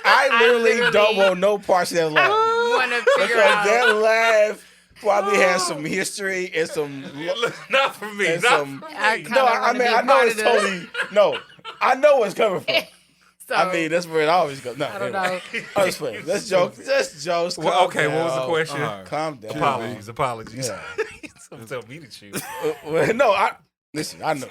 I literally don't want no parts of that laugh. I want to figure Because out. that laugh probably has some history and some. Not for me. And Not some- for me. I kinda No, I wanna mean be I a know part it's of the- totally no. I know where it's coming from. So, I mean that's where it always goes. No, I don't anyway. know. I'm just playing. Let's joke. Let's jokes. Well, Calm okay, what was the down. question? Calm down. Apologies. Yeah. Don't tell me to choose. Well, no, listen. I know.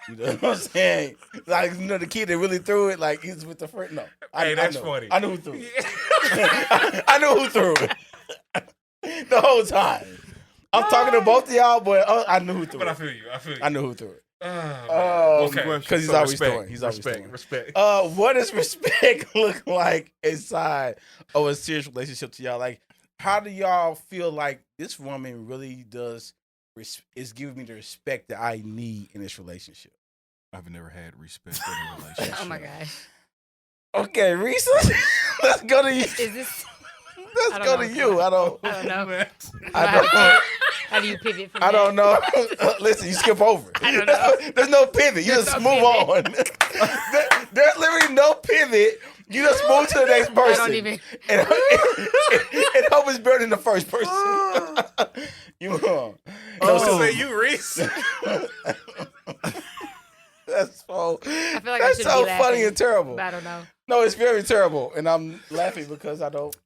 You know what I'm saying? Like the kid that really threw it. Like he's with the first. No, Hey, that's know. funny. I knew who threw it. I knew who threw it the whole time. I'm talking to both of y'all, but I knew who threw But I it. feel you. I knew who threw it. Okay. Because he's So always respect, throwing. He's always respect, throwing. respect. What does respect look like inside of a serious relationship to y'all? Like, how do y'all feel like this woman really is giving me the respect that I need in this relationship? I've never had respect in a relationship. Oh my gosh. Okay, Rece, let's go to you. Is this? Let's I don't go know. to you. I don't know. I don't, How do you pivot from I that? don't know. Listen, you skip over. I don't know. There's no pivot. You There's just no move on. There's literally no pivot. You just move to the next person. I don't even. And hope it's better than the first person. You Oh, no, say you, Rece. that's so. I feel like That's I should so be funny laughing, and terrible. but I don't know. No, it's very terrible, and I'm laughing because I don't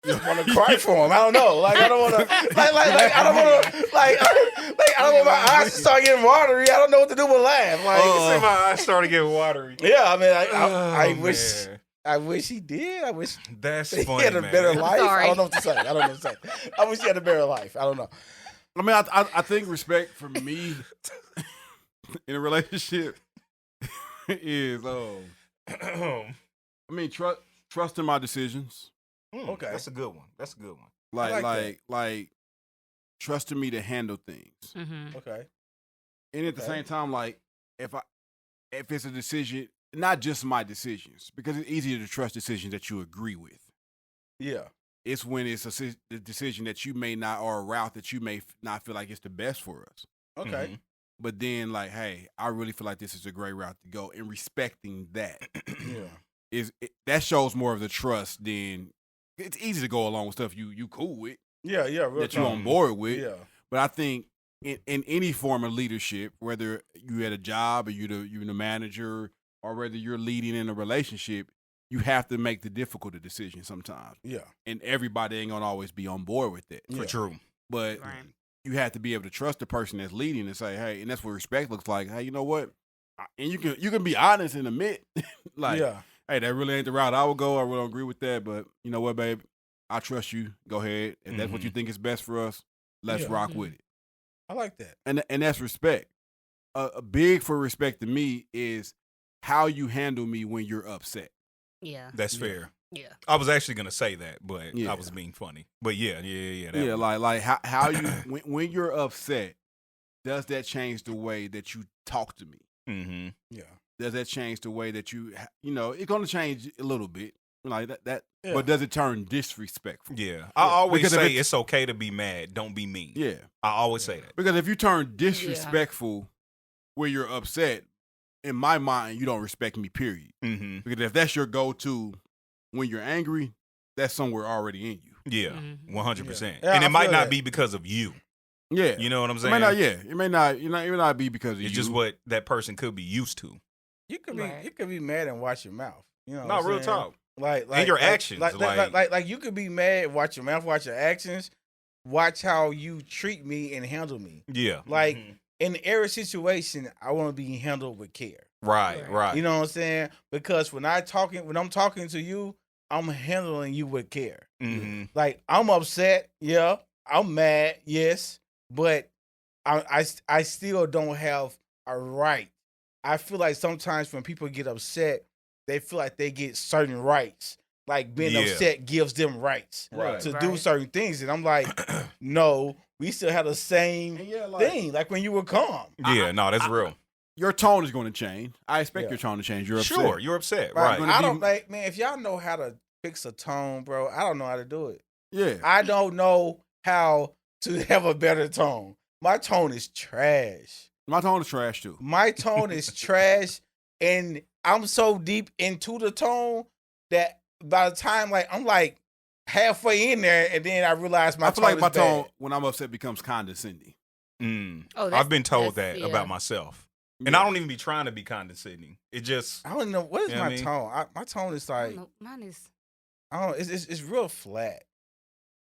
just want to cry for him. I don't know, like I don't want to, I don't want to, I don't want my eyes to start getting watery. I don't know what to do but laugh. Like, See, my eyes started getting watery. yeah, I mean, I Oh, wish. man. I wish he did. I wish That's he funny, had a man. better life. sorry. I don't know what to say. I wish he had a better life. I don't know. I mean, I think respect for me in a relationship is, I mean, trust in my decisions. Okay. That's a good one. That's a good one. Like trusting me to handle things. Mm-hmm. Okay. And at the same time, like if it's a decision, not just my decisions, because it's easier to trust decisions that you agree with. Yeah. It's when it's a decision that you may not, or a route that you may not feel like it's the best for us. Okay. But then, like, hey, I really feel like this is a great route to go, and respecting that Yeah. that shows more of the trust than it's easy to go along with stuff you cool with, Yeah. Yeah. Real that you talk. on board with. Yeah. But I think in any form of leadership, whether you at a job or you're the manager, or whether you're leading in a relationship, you have to make the difficult decision sometimes. Yeah. And everybody ain't gonna always be on board with it. Yeah. True. But you have to be able to trust the person that's leading and say, hey, and that's what respect looks like. Hey, you know what? And you can be honest and admit, like, yeah. hey, that really ain't the route I would go. I really don't agree with that. But you know what, babe? I trust you. Go ahead. If that's what you think is best for us, let's Yeah. rock with it. I like that. And that's respect. A big for respect to me is how you handle me when you're upset. Yeah. That's fair. Yeah. I was actually gonna say that, but Yeah. I was being funny. But yeah. Yeah, That one. like how you when you're upset, does that change the way that you talk to me? Mm-hmm. Yeah. Does that change the way that it's going to change a little bit, Like that. But does it turn disrespectful? Yeah. I always say it's okay to be mad. Don't be mean. Yeah. I always say that. Because if you turn disrespectful where you're upset, in my mind, you don't respect me, period. Mm-hmm. Because if that's your go-to when you're angry, that's somewhere already in you. Yeah, 100%. Yeah, and it might not that. be because of you. Yeah. You know what I'm saying? It may not be because of you. It's just what that person could be used to. You could be mad and watch your mouth. You know, No, real talk. Like and your actions. Like you could be mad, watch your mouth, watch your actions, watch how you treat me and handle me. Yeah. Like in every situation, I want to be handled with care. Right. You know what I'm saying? Because when I'm talking to you, I'm handling you with care. Mm-hmm. Like I'm upset, yeah. I'm mad, yes, but I still don't have a right. I feel like sometimes when people get upset, they feel like they get certain rights. Like being upset gives them rights to do certain things. And I'm like, no, we still have the same thing. Like when you were calm. Yeah, that's real. Your tone is going to change. I expect your tone to change. You're upset. Sure, you're upset. Right. I don't like, man, if y'all know how to fix a tone, bro, I don't know how to do it. Yeah. I don't know how to have a better tone. My tone is trash. My tone is trash too. My tone is trash, and I'm so deep into the tone that by the time I'm like halfway in there, and then I realize my tone is bad. Tone when I'm upset becomes condescending. Oh, I've been told that about myself, and I don't even be trying to be condescending. It just I don't know what is my tone. My tone is like mine is. I don't know. It's real flat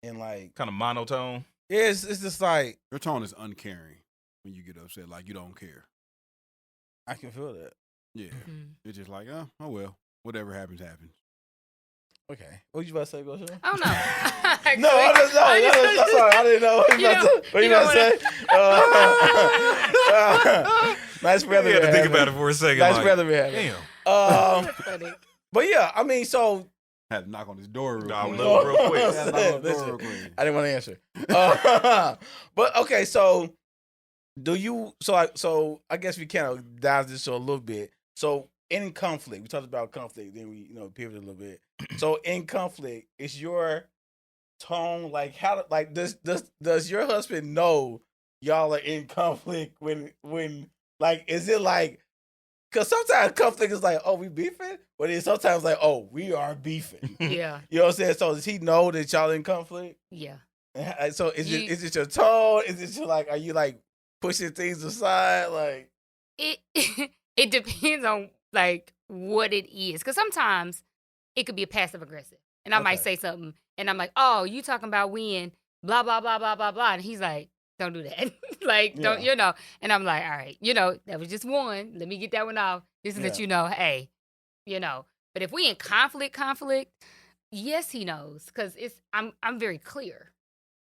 and like kind of monotone. Yeah, it's just like your tone is uncaring when you get upset. Like you don't care. I can feel that. Yeah, it's just like oh well, whatever happens happens. Okay, what you about to say, Goshon? I don't know. No, sorry, I didn't know. What you about to say? Nice weather. You had to think about it for a second. Nice weather we had. Damn. But yeah, I mean, so had to knock on his door real quick. I didn't want to answer. But okay, so do you? So I guess we kind of dive this a little bit. So in conflict, we talked about conflict, then we pivoted a little bit. So in conflict, is your tone like how? Like does your husband know y'all are in conflict when like is it like? Because sometimes conflict is like, oh, we beefing, but it's sometimes like, oh, we are beefing. Yeah. You know what I'm saying? So does he know that y'all in conflict? Yeah. So is it your tone? Is it your are you like pushing things aside? Like it depends on like what it is. Because sometimes it could be a passive aggressive, and I might say something, and I'm like, oh, you talking about when blah blah blah blah blah blah, and he's like, don't do that. Don't, and I'm like, all right, that was just one. Let me get that one off. Just that hey, But if we in conflict, yes, he knows. Because I'm very clear.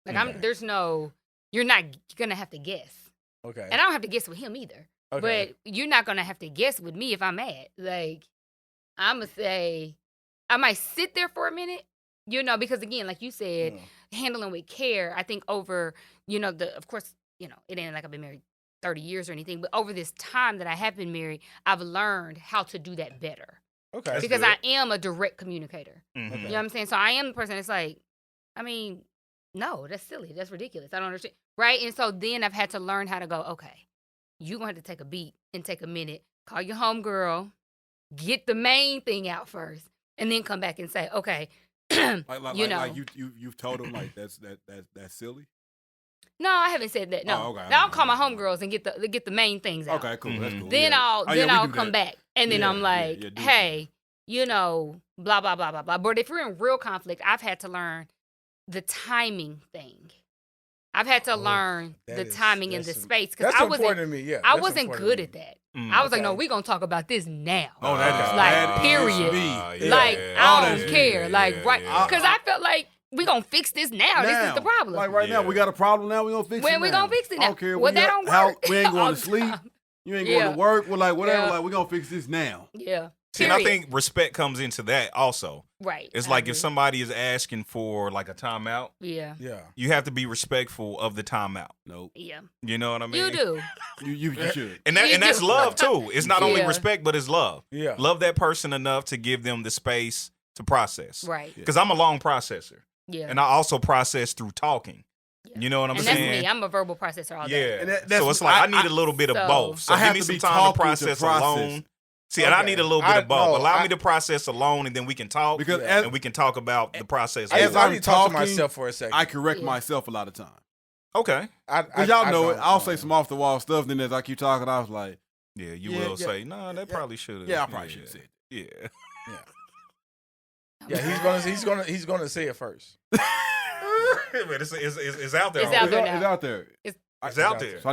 Like there's no, you're not gonna have to guess. Okay. And I don't have to guess with him either. Okay. But you're not gonna have to guess with me if I'm mad. Like, I'm gonna say, I might sit there for a minute, because again, like you said, handling with care, I think over, of course, it ain't like I've been married 30 years or anything, but over this time that I have been married, I've learned how to do that better. Okay. Because I am a direct communicator. Mm-hmm. You know what I'm saying? So I am the person that's like, no, that's silly. That's ridiculous. I don't understand. Right? And so then I've had to learn how to go, okay, you're going to have to take a beat and take a minute, call your homegirl, get the main thing out first, and then come back and say, okay, like you've told him like that's silly. No, I haven't said that. No, okay. I'll call my homegirls and get the main things out. Okay, cool. That's cool. Then I'll come back and then I'm like, hey, blah blah blah blah blah. But if we're in real conflict, I've had to learn the timing thing. I've had to learn the timing and the space because I wasn't important to me. Yeah, I wasn't good at that. I was like, no, we're gonna talk about this now. Oh, that is like period. Like I don't care. Like right, because I felt like we gonna fix this now. This is the problem. Like right now, we got a problem now. We gonna fix it. When we gonna fix it now? I don't care. Well, that don't work. We ain't going to sleep. You ain't going to work. We're like whatever. Like we gonna fix this now. Yeah. See, and I think respect comes into that also. Right. It's like if somebody is asking for like a timeout. Yeah. You have to be respectful of the timeout. Nope. Yeah. You know what I mean? You do. You should. And that's love too. It's not only respect, but it's love. Yeah. Love that person enough to give them the space to process. Right. Because I'm a long processor. Yeah. And I also process through talking. Yeah. You know what I'm saying? And that's me. I'm a verbal processor all day. Yeah. So it's like I need a little bit of both. So give me some time to process alone. See, and I need a little bit of both. Allow me to process alone, and then we can talk. And we can talk about the process. I need to talk to myself for a second. I correct myself a lot of times. Okay. Because y'all know it. I'll say some off the wall stuff. Then as I keep talking, I was like, "Yeah, you will say, no, that probably should have." Yeah, I probably should have said it. Yeah. He's gonna say it first. But it's out there. It's out there now. It's out there. It's out there. So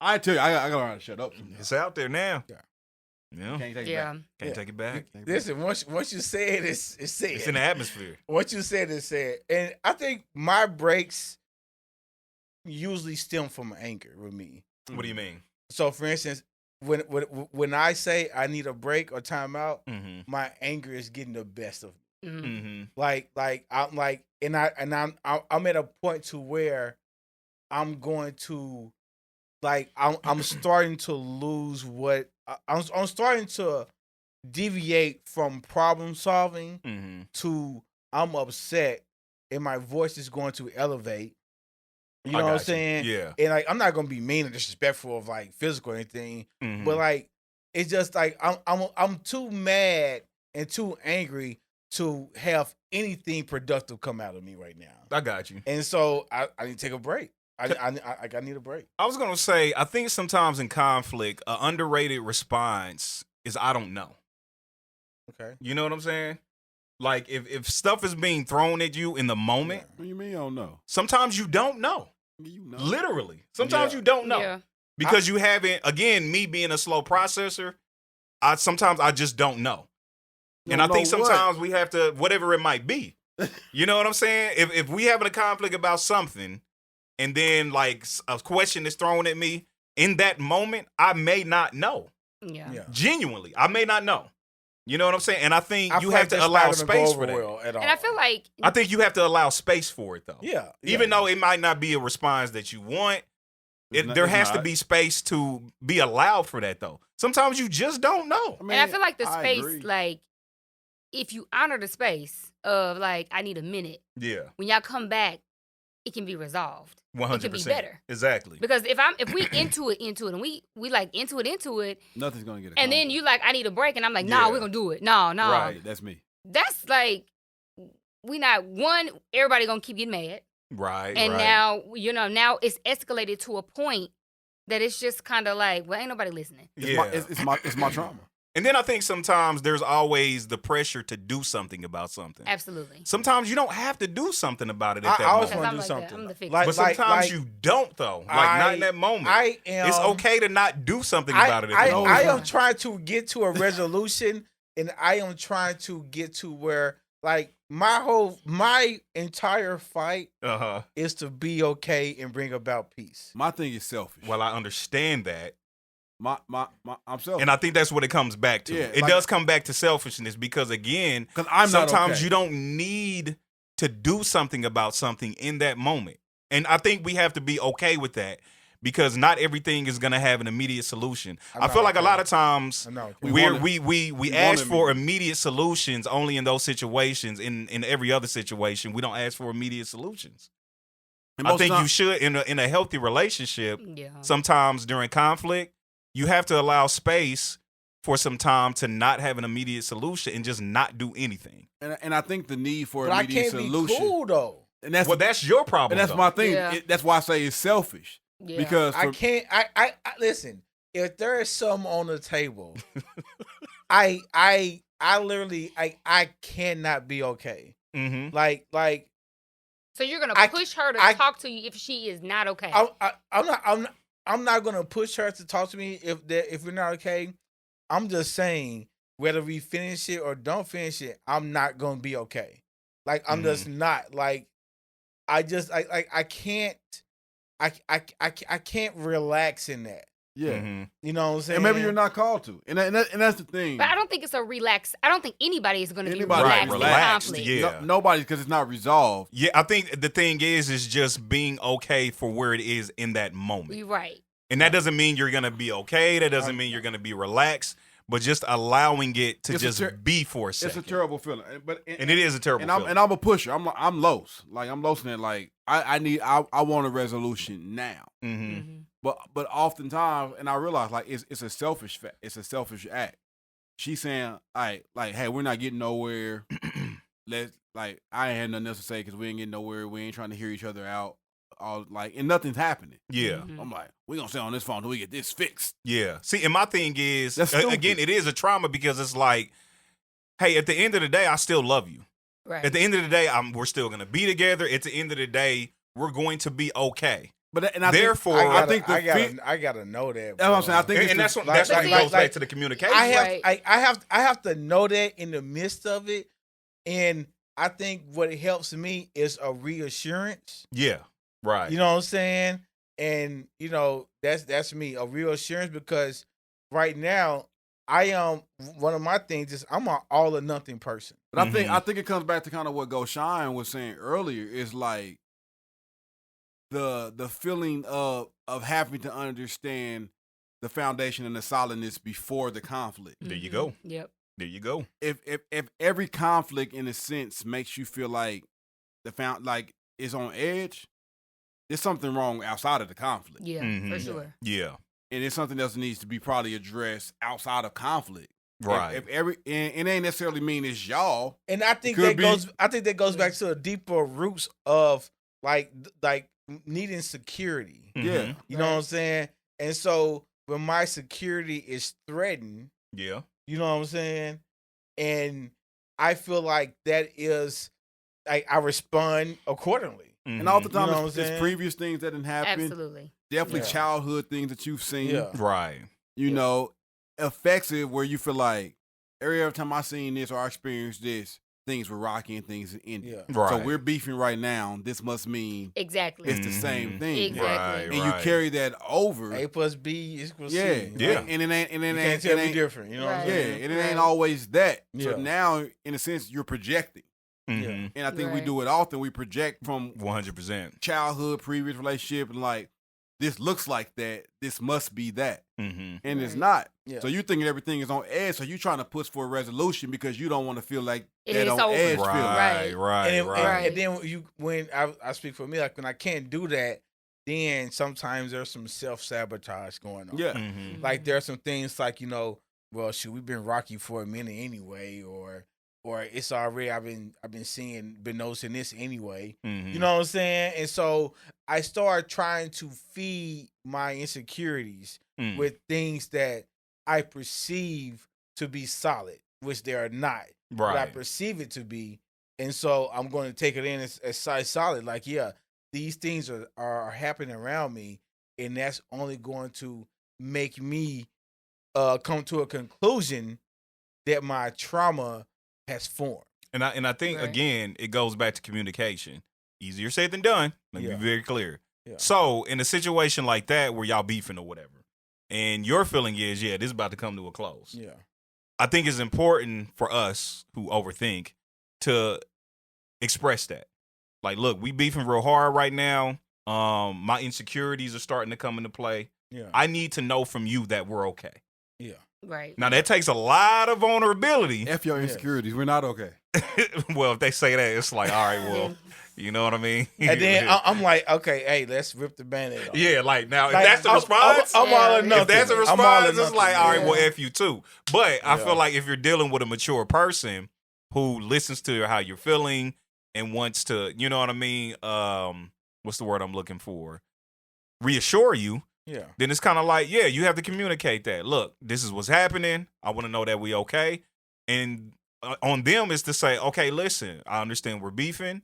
I tell you, I gotta learn how to shut up. It's out there now. Yeah. Can't take it back. Can't take it back. Listen, once you say it, it's said. It's in the atmosphere. Once you say it, it's said. And I think my breaks usually stem from anger with me. What do you mean? So, for instance, when I say I need a break or timeout, my anger is getting the best of me. Mm-hmm. I'm at a point to where I'm going to, like, I'm starting to lose what I'm starting to deviate from problem solving to I'm upset and my voice is going to elevate. You know what I'm saying? Yeah. And like I'm not gonna be mean or disrespectful of like physical or anything, but like it's just like I'm too mad and too angry to have anything productive come out of me right now. I got you. And so I need to take a break. I need a break. I was gonna say, I think sometimes in conflict, an underrated response is I don't know. Okay. You know what I'm saying? Like if stuff is being thrown at you in the moment, what do you mean you don't know? sometimes you don't know. You know. Literally. Sometimes you don't know. Yeah. Because you haven't, again, me being a slow processor, sometimes I just don't know. And I think sometimes we have to, whatever it might be. You know what I'm saying? If we having a conflict about something, and then like a question is thrown at me, in that moment, I may not know. Yeah. Genuinely, I may not know. You know what I'm saying? And I think you have to allow space for that. And I feel like I think you have to allow space for it, though. Yeah. Even though it might not be a response that you want, there has to be space to be allowed for that, though. Sometimes you just don't know. and I feel like the space, like, if you honor the space of, like, I need a minute. Yeah. When y'all come back, it can be resolved. 100%. It can be better. Exactly. Because if we into it, and we like into it, nothing's gonna get. And then you like, I need a break, and I'm like, nah, we're gonna do it. No. Right. That's me. That's like, everybody gonna keep getting mad. Right. And now, now it's escalated to a point that it's just kind of like, well, ain't nobody listening. It's my trauma. And then I think sometimes there's always the pressure to do something about something. Absolutely. Sometimes you don't have to do something about it at that I always moment. want to do something. I'm the fixer. But sometimes you don't, though. Not in that moment. It's okay to not do something about it. I am trying to get to a resolution, and I am trying to get to where, like, my entire fight is to be okay and bring about peace. My thing is selfish. Well, I understand that. I'm selfish. And I think that's what it comes back to. Yeah, it does come back to selfishness because, again, sometimes you don't need to do something about something in that moment. And I think we have to be okay with that because not everything is going to have an immediate solution. I feel like a lot of times we ask for immediate solutions only in those situations. In every other situation, we don't ask for immediate solutions. I think you should, in a healthy relationship, sometimes during conflict, you have to allow space for some time to not have an immediate solution and just not do anything. And I think the need for but immediate solution. Be cool though. And that's your problem. And that's my thing. Yeah. That's why I say it's selfish. Yeah. Because I can't. I listen. If there is some on the table, I literally I cannot be okay. Mm-hmm. Like. So you're gonna push her to talk to you if she is not okay. I'm not gonna push her to talk to me if we're not okay. I'm just saying whether we finish it or don't finish it, I'm not gonna be okay. Like I'm just not. Like I can't relax in that. Yeah. Mm-hmm. You know what I'm saying? And maybe you're not called to. And that's the thing. But I don't think it's a relax. I don't think anybody is going to be Relaxed relaxed in conflict. Yeah. Nobody, because it's not resolved. Yeah, I think the thing is just being okay for where it is in that moment. You're right. And that doesn't mean you're going to be okay. That doesn't mean you're going to be relaxed. but just allowing it to just be for a second. It's a terrible feeling, and it is a terrible feeling. And I'm a pusher. I'm Los. Like I'm Los in it. Like I want a resolution now. Mm-hmm. Mm-hmm. But oftentimes, and I realize like it's a selfish act. She's saying, all right, like, hey, we're not getting nowhere. Like I ain't had nothing else to say because we ain't getting nowhere. We ain't trying to hear each other out. All like, and nothing's happening. Yeah. Mm-hmm. I'm like, we gonna stay on this phone until we get this fixed. Yeah. See, and my thing is, again, it is a trauma because it's like, hey, at the end of the day, I still love you. Right. At the end of the day, we're still gonna be together. At the end of the day, we're going to be okay. But and I gotta know that. That's what I'm saying. I think, and that's what goes back to the communication. I have to know that in the midst of it, and I think what helps me is a reassurance. Yeah, right. You know what I'm saying? And you know that's me, a reassurance, because right now I am one of my things is I'm an all or nothing person. But I think it comes back to kind of what Goshon was saying earlier. Is like the feeling of having to understand the foundation and the solidness before the conflict. There you go. Yep. There you go. If every conflict in a sense makes you feel like is on edge, there's something wrong outside of the conflict. Yeah, for sure. Yeah. And it's something else that needs to be probably addressed outside of conflict. Right. And it ain't necessarily mean it's y'all. And I think that goes back to the deeper roots of like needing security. Yeah. You know what I'm saying? And so when my security is threatened, yeah. You know what I'm saying? And I feel like that is, I respond accordingly. Mm-hmm. And all the time, it's previous things that didn't happen. Absolutely. Definitely childhood things that you've seen. Yeah. Right. You know, affects it where you feel like every time I seen this or I experienced this, things were rocky and things ended. Yeah. Right. So we're beefing right now. This must mean exactly it's the same thing. Exactly. And you carry that over. A plus B equals C. Yeah. And it ain't you can't tell me different. You know what I'm saying? And it ain't always that. Yeah. So now, in a sense, you're projecting. Mm-hmm. And I think we do it often. We project from 100% childhood, previous relationship, and like, this looks like that. This must be that. Mm-hmm. And it's not. Yeah. So you thinking everything is on edge. So you trying to push for a resolution because you don't want to feel like that it's on over. edge Right. feeling. And then when I speak for me, like when I can't do that, then sometimes there's some self-sabotage going on. Yeah. Mm-hmm. Like there's some things like, well, shoot, we've been rocky for a minute anyway, or it's already I've been noticing this anyway. Mm-hmm. You know what I'm saying? And so I start trying to feed my insecurities with things that I perceive to be solid, which they are not. Right. But I perceive it to be. And so I'm going to take it in as solid. Like, yeah, these things are happening around me, and that's only going to make me come to a conclusion that my trauma has formed. And I think again, it goes back to communication. Easier said than done. Let me be very clear. Yeah. So in a situation like that where y'all beefing or whatever, and your feeling is, this is about to come to a close. Yeah. I think it's important for us who overthink to express that. Like, look, we beefing real hard right now. My insecurities are starting to come into play. Yeah. I need to know from you that we're okay. Yeah. Right. Now that takes a lot of vulnerability. F your insecurities. We're not okay. Well, if they say that, it's like, all right, well, you know what I mean? And then I'm like, okay, hey, let's rip the Band-Aid off. Yeah, like now, if Like, that's the response, I'm all or nothing. if that's a I'm all or response, it's nothing. like, all right, Yeah. well, F you too. But I Yeah. feel like if you're dealing with a mature person who listens to how you're feeling and wants to, you know what I mean? What's the word I'm looking for? Reassure you. Yeah. Then it's kind of like, you have to communicate that. Look, this is what's happening. I want to know that we okay. And on them is to say, okay, listen, I understand we're beefing,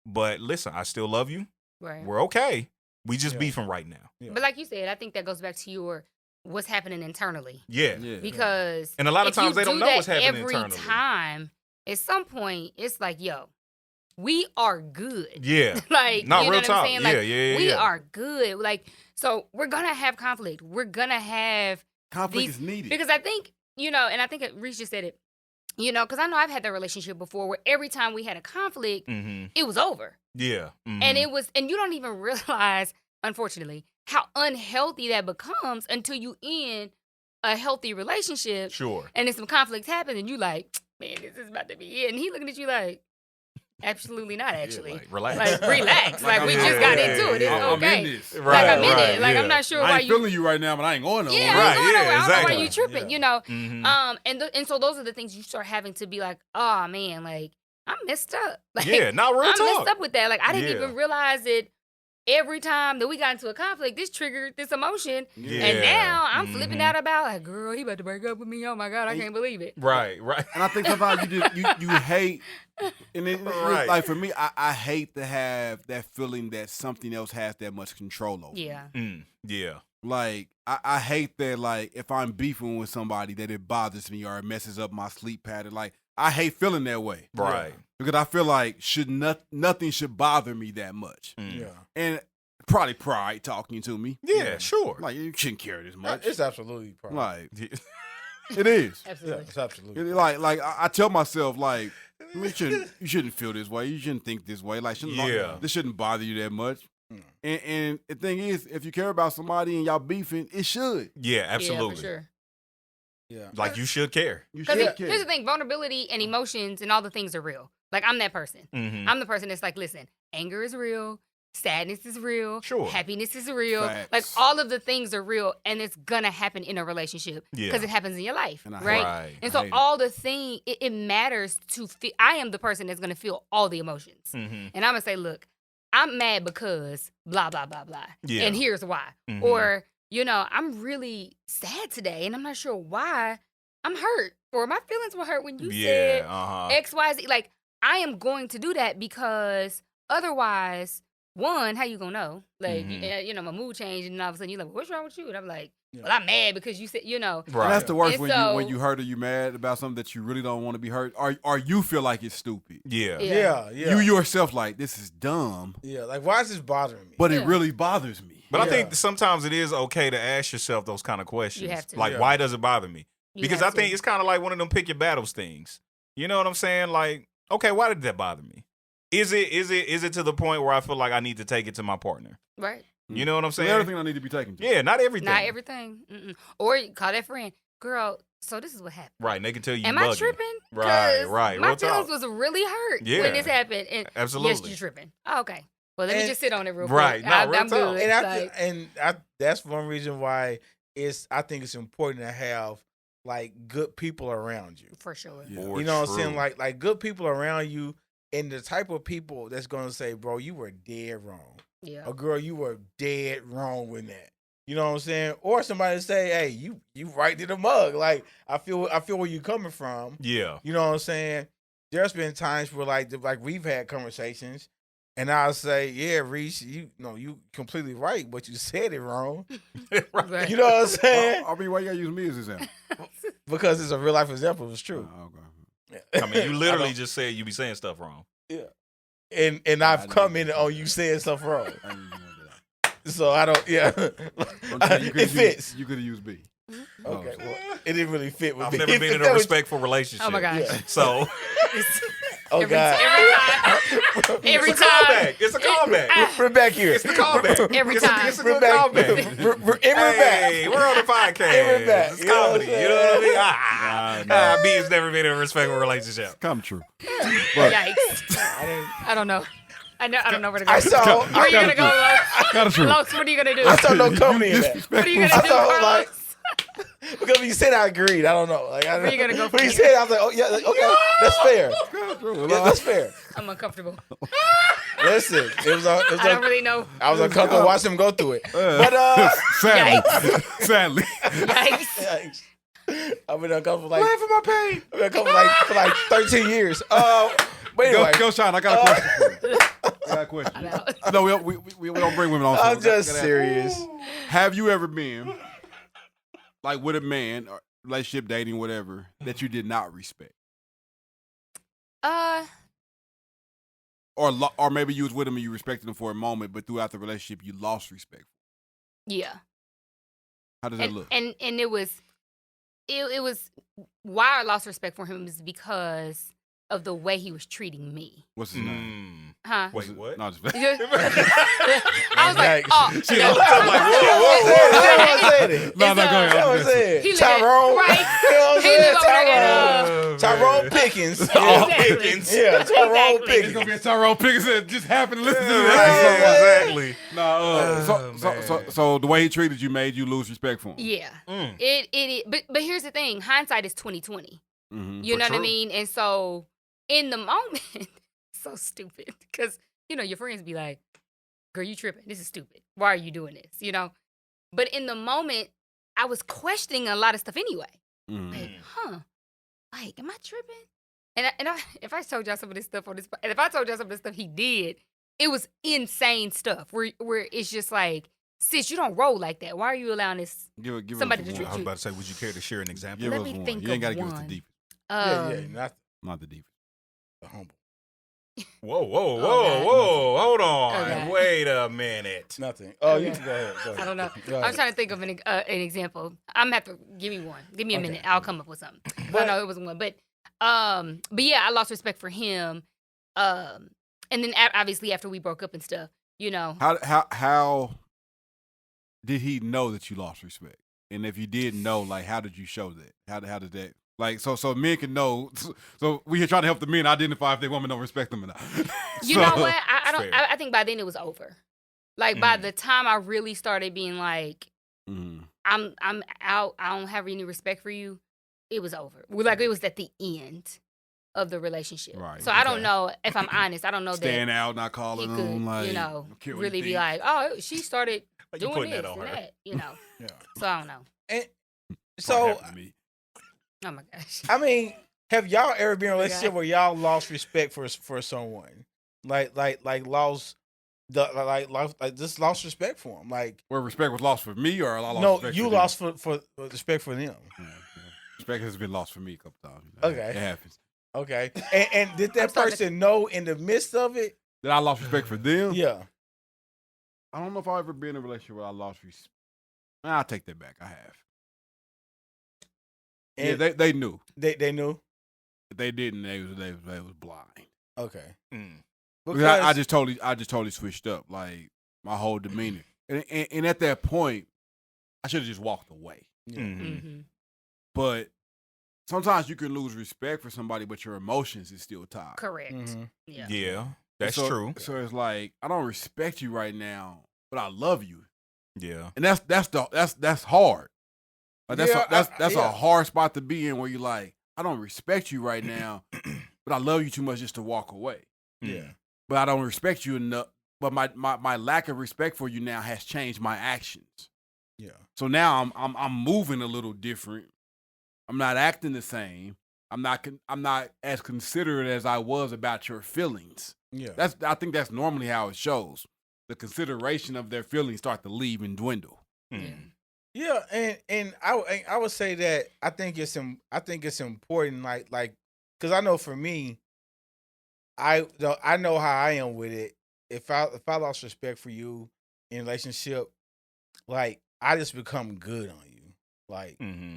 but listen, I still love you. Right. We're okay. We just Yeah. beefing right now. Yeah. But like you said, I think that goes back to what's happening internally. Yeah. Because And a lot of if you times they don't do know what's that happening every internally. time, at some point, it's like, yo, we are good. Yeah. Like, Not you know real what talk. I'm saying? Like, Yeah. we are good. Like, so we're going to have conflict. We're going to have Conflict is needed. because I think, and I think Rece just said it, because I know I've had that relationship before where every time we had a conflict, Mm-hmm. it was over. Yeah. Mm-hmm. And you don't even realize, unfortunately, how unhealthy that becomes until you in a healthy relationship. Sure. And then some conflicts happen, and you like, man, this is about to be it. And he looking at you like, absolutely not, actually. Like, relax. Like, relax. Like, we just got into it. It's I'm okay. in this. Like, I'm in it. Like, I'm not sure why I ain't feeling you right now, but I ain't going nowhere. Yeah, Right, I ain't going nowhere. I don't know exactly. why you tripping, you know? Mm-hmm. And so those are the things you start having to be like, oh, man, like, I'm messed up. Like, Yeah, not real I'm talk. messed up with that. Like, I didn't Yeah. even realize it. Every time that we got into a conflict, this triggered this emotion. Yeah. And now I'm Mhm. flipping out about, like, girl, he about to break up with me. Oh, my God, I can't believe it. Right. And I think sometimes you hate, and Right. like for me, I hate to have that feeling that something else has that much control over. Yeah. Yeah. Like I hate that, like, if I'm beefing with somebody, that it bothers me or it messes up my sleep pattern. Like, I hate feeling that way. Right. Because I feel like nothing should bother me that much. Yeah. And probably pride talking to me. Yeah, sure. Like, you shouldn't care this much. It's absolutely probably. Like, it is. Yeah, Absolutely. it's absolutely. Like I tell myself, like, you shouldn't feel this way. You shouldn't think this way. Like, this shouldn't bother you that much. And the thing is, if you care about somebody and y'all beefing, it should. Yeah, absolutely. Yeah, for sure. Yeah. Like, you should care. You Because should care. here's the thing, vulnerability and emotions and all the things are real. Like, I'm that person. Mm-hmm. I'm the person that's like, listen, anger is real. Sadness is real. Sure. Happiness is real. Facts. Like, all of the things are real, and it's going to happen in a relationship Yeah. because it happens in your life, And I right? Right. And I so hate it. all the thing, it matters to feel. I am the person that's going to feel all the emotions. Mm-hmm. And I'm going to say, look, I'm mad because blah, blah, blah, blah. Yeah. And here's why. Mhm. Or, you know, I'm really sad today, and I'm not sure why. I'm hurt. Or my feelings were hurt when you said X, Y, Z. Like, I am going to do that because otherwise, one, how you gonna know? Like, you know, my mood changed, and all of a sudden you're like, what's wrong with you? And I'm like, well, I'm mad because you said, you know. Right. And that's the worst, And when so- you hurt or you mad about something that you really don't want to be hurt, or you feel like it's stupid. Yeah. Yeah. You yourself like, this is dumb, Yeah. Like, why is this bothering me? but Yeah. it really bothers me. But I Yeah. think sometimes it is okay to ask yourself those kind of questions. You have to. Like, Yeah. why does it bother me? You Because have I think to. it's kind of like one of them pick your battles things. You know what I'm saying? Like, okay, why did that bother me? Is it to the point where I feel like I need to take it to my partner? Right. You know what I'm So saying? everything I need to be taken to. Yeah, not everything. Not everything. Mm-mm. Or you call that friend, girl, so this is what happened. Right, and they can tell you. Am I bugging. tripping? Right, 'Cause right. My Real feelings talk. was really hurt Yeah. when this happened. And Absolutely. yes, you're tripping. Oh, okay. Well, let me And- just sit on it real Right. quick. No, I'm real talk. good. And Like, that's one reason why I think it's important to have like good people around you. for sure. Yeah. For You know what I'm true. saying? Like good people around you, and the type of people that's gonna say, bro, you were dead wrong. Yeah. Or girl, you were dead wrong with that. You know what I'm saying? Or somebody say, hey, you right to the mug. Like, I feel where you coming from. Yeah. You know what I'm saying? There's been times where like we've had conversations, and I'll say, yeah, Rece, you completely right, but you said it wrong. Right. You know what I'm saying? I mean, why you gotta use me as an example? Because it's a real life example. It's true. Oh, okay. I mean, you literally don't- just said you be saying stuff wrong. and I I've didn't commented know on you saying stuff wrong. I didn't know that. So I don't. Yeah, I'm saying you it could've fits. used- You could have used B. Okay, Oh, well, it didn't really fit with I've me. never been in That a was- respectful relationship. Oh my gosh. Yeah. So Oh every, God! every it's a time. callback. It's a callback. We're back here. It's the callback. Every It's a- time. It's a We're good back. callback. We're back. Hey, we're on the podcast. And we're back. It's You know what comedy. I'm You know what I mean? Nah, B has never been in a respectful relationship. come true. But Yikes. I don't know. I don't know where to go. I saw. Where are you gonna go, Los? kind of true. Los, what are you gonna do? I saw no comedy in that. What are you gonna I do, saw, Carlos? like- Because when you said I agreed, I don't know. Like, Where you gonna go When from you here? said, I was like, oh yeah, like, okay, that's fair. Yeah, that's fair. I'm uncomfortable. Listen, it was. I don't really know. I was uncomfortable watching him go through it. But sadly. Yikes. I've been uncomfortable like Laugh at my pain. I've been uncomfortable for like 13 years. But anyway, Go, Sean. I got a question for you. I got a question. I'm out. No, we don't bring women on. so I'm we just gotta- serious. Have you ever been like with a man, or relationship, dating, whatever, that you did not respect, or maybe you was with him and you respected him for a moment, but throughout the relationship you lost respect? Yeah. How does that look? And it was why I lost respect for him is because of the way he was treating me. What's his name? Huh? Wait, what? No, just I was like, oh. She looked up like, whoa. No, go ahead. That's what I said. He Tyrone. right. You know what I'm He saying? live over there Tyrone Pickens. Exactly. Pickens. Yeah, Tyrone Exactly. It's gonna be a Tyrone Pickens that just happened to listen to Yeah, this. Exactly. No, so the way he treated you made you lose respect for him. Yeah. Mm. It but here's the thing. Hindsight is 20/20. Mm-hmm. You know what I true. mean? And so in the moment, so stupid. Because, your friends be like, girl, you tripping. This is stupid. Why are you doing this? But in the moment, I was questioning a lot of stuff anyway. Mm-hmm. Like, am I tripping? And if I told y'all some of this stuff and if I told y'all some of the stuff he did, it was insane stuff where it's just like, sis, you don't roll like that. Why are you allowing this Give somebody us to one. treat I was you? about to say, would you care to share an example? Give Let us me one. think You ain't of gotta give us the one. deepest. not Not the deepest. the humble. Whoa, God. hold on. Okay. Wait a minute. Nothing. Oh, you Okay. can go ahead. I don't know. Go I'm ahead. trying to think of an example. I'm gonna have to give me one. Give me a Okay. minute. I'll come up with something. But- I know it was one, but yeah, I lost respect for him. And then obviously after we broke up and stuff, How did he know that you lost respect? And if you did know, like, how did you show that? How did that? Like, so men can know. So we here trying to help the men identify if they women don't respect them or not. You know what? I don't. Fair. I think by then it was over. Like by the time I really started being like, Mm-hmm. I'm out. I don't have any respect for you. It was over. Like it was at the end of the relationship. Right, So I don't okay. know if I'm honest. I don't know Staying that out, not he calling could, them, like, don't care what really you be think. like, oh, she started Like you doing putting this that on and her. that. Yeah. So I don't know. And Probably so, happened to me. Oh my gosh. I mean, have y'all ever been in a relationship Okay. where y'all lost respect for someone? Like lost just lost respect for them. Like Where respect was lost for me, or I lost no, respect you for them? lost for respect for them. Yeah. Respect has been lost for me a couple times. Okay. It happens. Okay. And did I'm that starting to- person know in the midst of it? Did I lost respect for them? Yeah. I don't know if I've ever been in a relationship where I lost respect. I'll take that back. I have. And Yeah, they knew. they knew. If they didn't, they was blind. Okay. Mm. Because I just totally switched up, like my whole demeanor. And at that point, I should have just walked away. Yeah. Mhm. Mm-hmm. But sometimes you can lose respect for somebody, but your emotions is still tied. Correct. Mhm. Yeah. Yeah, that's So- true. So it's like I don't respect you right now, but I love you, Yeah. and that's hard. Like Yeah, that's yeah. a hard spot to be in where you're like, I don't respect you right now, but I love you too much just to walk away. Yeah. But I don't respect you enough. But my lack of respect for you now has changed my actions. Yeah. So now I'm moving a little different. I'm not acting the same. I'm not as considerate as I was about your feelings. Yeah. I think that's normally how it shows. The consideration of their feelings start to leave and dwindle. Mm. Yeah, and I would say that I think it's important, like because I know for me, I know how I am with it. If I lost respect for you in a relationship, like I just become good on you, like Mm-hmm.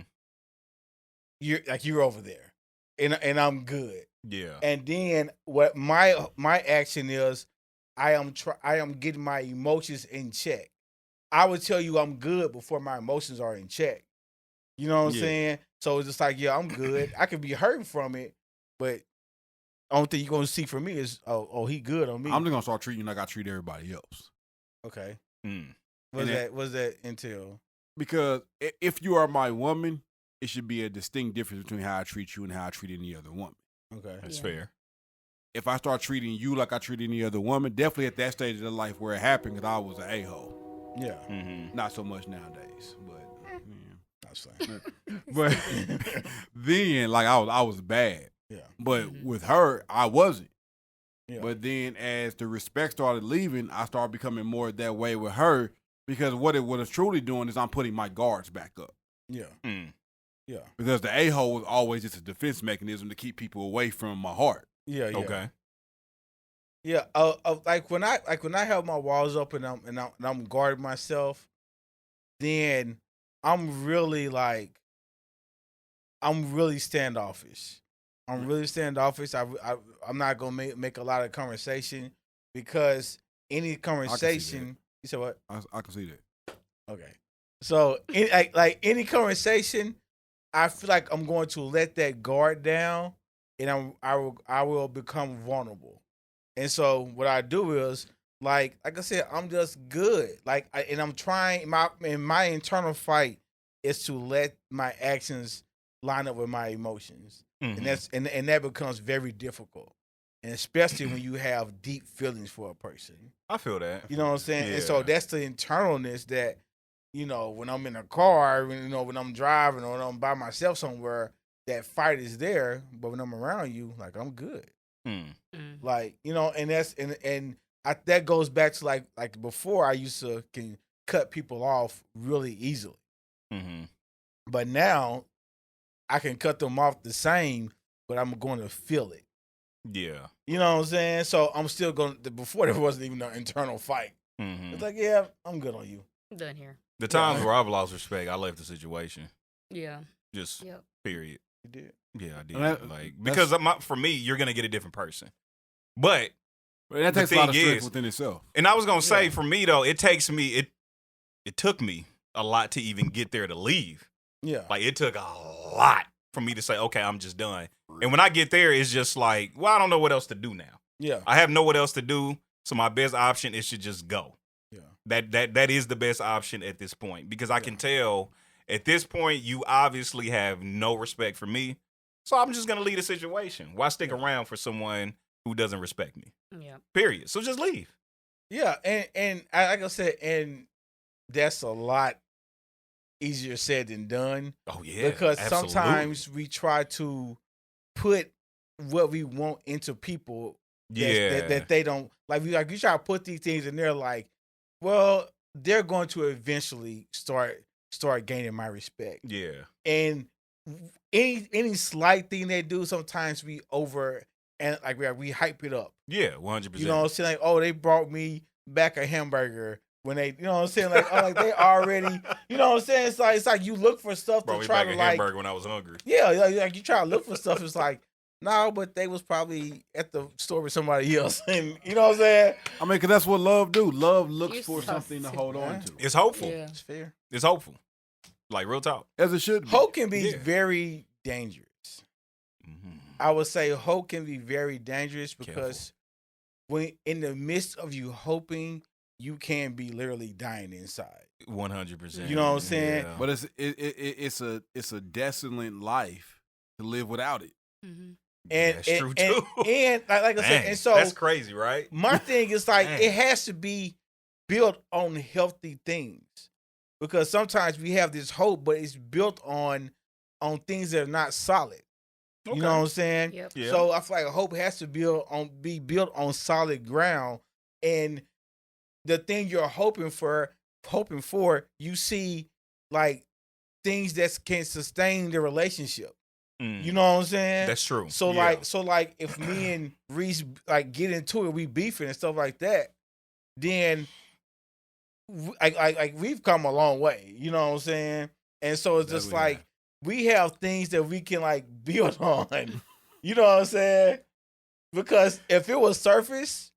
you're over there, and I'm good, Yeah. and then what my action is, I am getting my emotions in check. I would tell you I'm good before my emotions are in check. You know what I'm Yeah. saying? So it's just like, yeah, I'm good. I could be hurting from it, but only thing you're gonna see from me is, oh, he good on me. I'm just gonna start treating you like I treat everybody else. Okay. Mm. What does that entail? Because if you are my woman, it should be a distinct difference between how I treat you and how I treat any other woman. Okay. That's Yeah. fair. If I start treating you like I treat any other woman, definitely at that stage of the life where it happened, because I was an a-hole. Yeah. Mm-hmm. Not so much nowadays, but That's saying. but then like I was bad. Yeah. But Mhm. with her, I wasn't. Yeah. But then as the respect started leaving, I started becoming more that way with her, because what it was truly doing is I'm putting my guards back up. Yeah. Mm. Yeah. Because the a-hole was always just a defense mechanism to keep people away from my heart. Yeah. Yeah. Okay. Yeah. Like when I have my walls up and I'm guarding myself, then I'm really standoffish. I'm not gonna make a lot of conversation because any conversation. You said what? I can see that. Okay. So, like any conversation, I feel like I'm going to let that guard down, and I will become vulnerable. And so, what I do is, like I said, I'm just good. And I'm trying. My internal fight is to let my actions line up with my emotions, and that becomes very difficult, and especially when you have deep feelings for a person. I feel that. You know what I'm saying? Yeah. And so that's the internalness that, when I'm in a car, when I'm driving or when I'm by myself somewhere, that fight is there. But when I'm around you, like, I'm good. Like, and that's and that goes back to like before, I used to can cut people off really easily. But now I can cut them off the same, but I'm going to feel it. Yeah. You know what I'm saying? So I'm still going to, before there wasn't even an internal fight. It's like, yeah, I'm good on you. I'm done here. The times where I've lost respect, I left the situation. Yeah. Just period. You did? Yeah, I did. Because for me, you're going to get a different person. But that takes a lot of strength within itself. And I was going to say, for me, though, it took me a lot to even get there to leave. Yeah. Like, it took a lot for me to say, okay, I'm just done. And when I get there, it's just like, well, I don't know what else to do now. Yeah. I have no what else to do. So my best option is to just go. Yeah. That is the best option at this point, because I can tell at this point you obviously have no respect for me. So I'm just going to leave the situation. Why stick around for someone who doesn't respect me? Yeah. Period. So just leave. Yeah. And like I said, and that's a lot easier said than done. Oh, yeah. Because absolutely. sometimes we try to put what we want into people that they don't like. You try to put these things in there like, well, they're going to eventually start gaining my respect. Yeah. And any slight thing they do, sometimes we and like we hype it up. Yeah, 100%. You know what I'm saying? Like, oh, they brought me back a hamburger when they, you know what I'm saying? Like, oh, like they already, you know what I'm saying? It's like you look for stuff to try to like. Hamburger when I was hungry. Yeah, like you try to look for stuff. It's like, no, but they was probably at the store with somebody else, and you know what I'm saying? I mean, because that's what love do. Love looks for something to hold on to. It's hopeful. Yeah. It's fair. It's hopeful. Like, real talk. As it should be. Hope can be very dangerous. I would say hope can be very dangerous because when in the midst of you hoping, you can be literally dying inside. 100%. You know what I'm saying? Yeah. But it's a desolate life to live without it. And that's true too. And like I said, and so that's crazy, right? My thing is like it has to be built on healthy things, because sometimes we have this hope, but it's built on things that are not solid. Okay. You know what I'm saying? Yep. Yeah. So I feel like hope has to be built on solid ground, and the thing you're hoping for, you see like things that can sustain the relationship. You know what I'm saying? That's true. So like if me and Rece like get into it, we beefing and stuff like that, then like we've come a long way. You know what I'm saying? And so it's just like we have things that we can like build on. You know what I'm saying? Because if it was surface,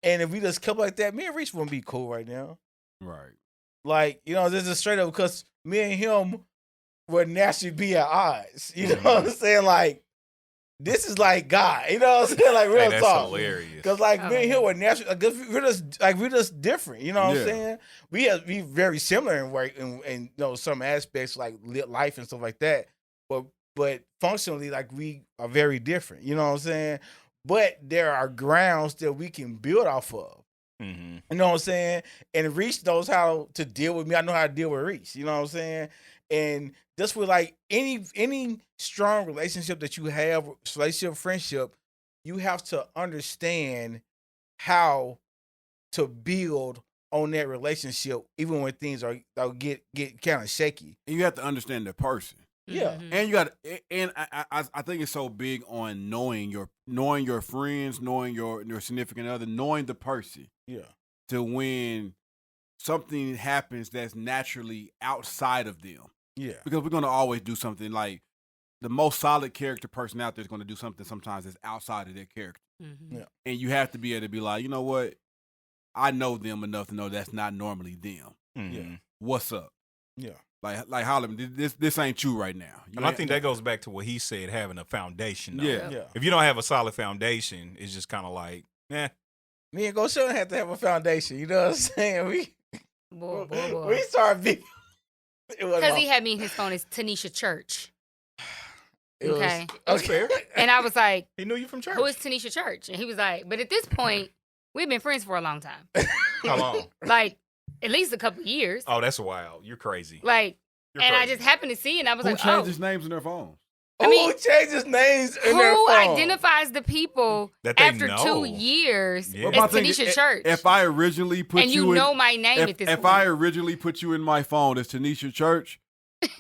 and if we just kept like that, me and Rece wouldn't be cool right now. Right. Like, you know, this is straight up because me and him would naturally be at odds. You know what I'm saying? Like, this is like God. You know what I'm saying? Like, real that's talk. Hilarious. Because like me and him were naturally, we're just different. You know what I'm saying? We very similar in work in some aspects like life and stuff like that. But functionally, like we are very different. You know what I'm saying? But there are grounds that we can build off of. You know what I'm saying? And Rece knows how to deal with me. I know how to deal with Rece. You know what I'm saying? And just with like any strong relationship that you have, relationship, friendship, you have to understand how to build on that relationship, even when things get kind of shaky. And you have to understand the person. Yeah, and you got, and I think it's so big on knowing your friends, knowing your significant other, knowing the person. Yeah, to when something happens that's naturally outside of them. Yeah, because we're gonna always do something like the most solid character person out there is going to do something sometimes that's outside of their character. Mm-hmm. Yeah. And you have to be able to be like, you know what? I know them enough to know that's not normally them. Mm-hmm. Yeah. What's up? Yeah. Like Holland, this ain't you right now. And I think that goes back to what he said, having a foundation. Though. Yeah. Yeah. If you don't have a solid foundation, it's just kind of like, Me and Goshon had to have a foundation. You know what I'm saying? Boy. We started being. Because he had me in his phone as Tanisha Church. It was- Okay. That's fair. And I was like, He knew you from church. who is Tanisha Church? And he was like, but at this point, we've been friends for a long time. How long? Like, at least a couple years. Oh, that's wild. You're crazy. Like, You're and I crazy. just happened to see it, and I was Who like, oh. changes names in their phones? I mean, who changes names in their Who phone? identifies the people That they after know. 2 years Yeah. as My thing is, Tanisha Church? If I originally put and you you in, know my name at this if point. I originally put you in my phone as Tanisha Church,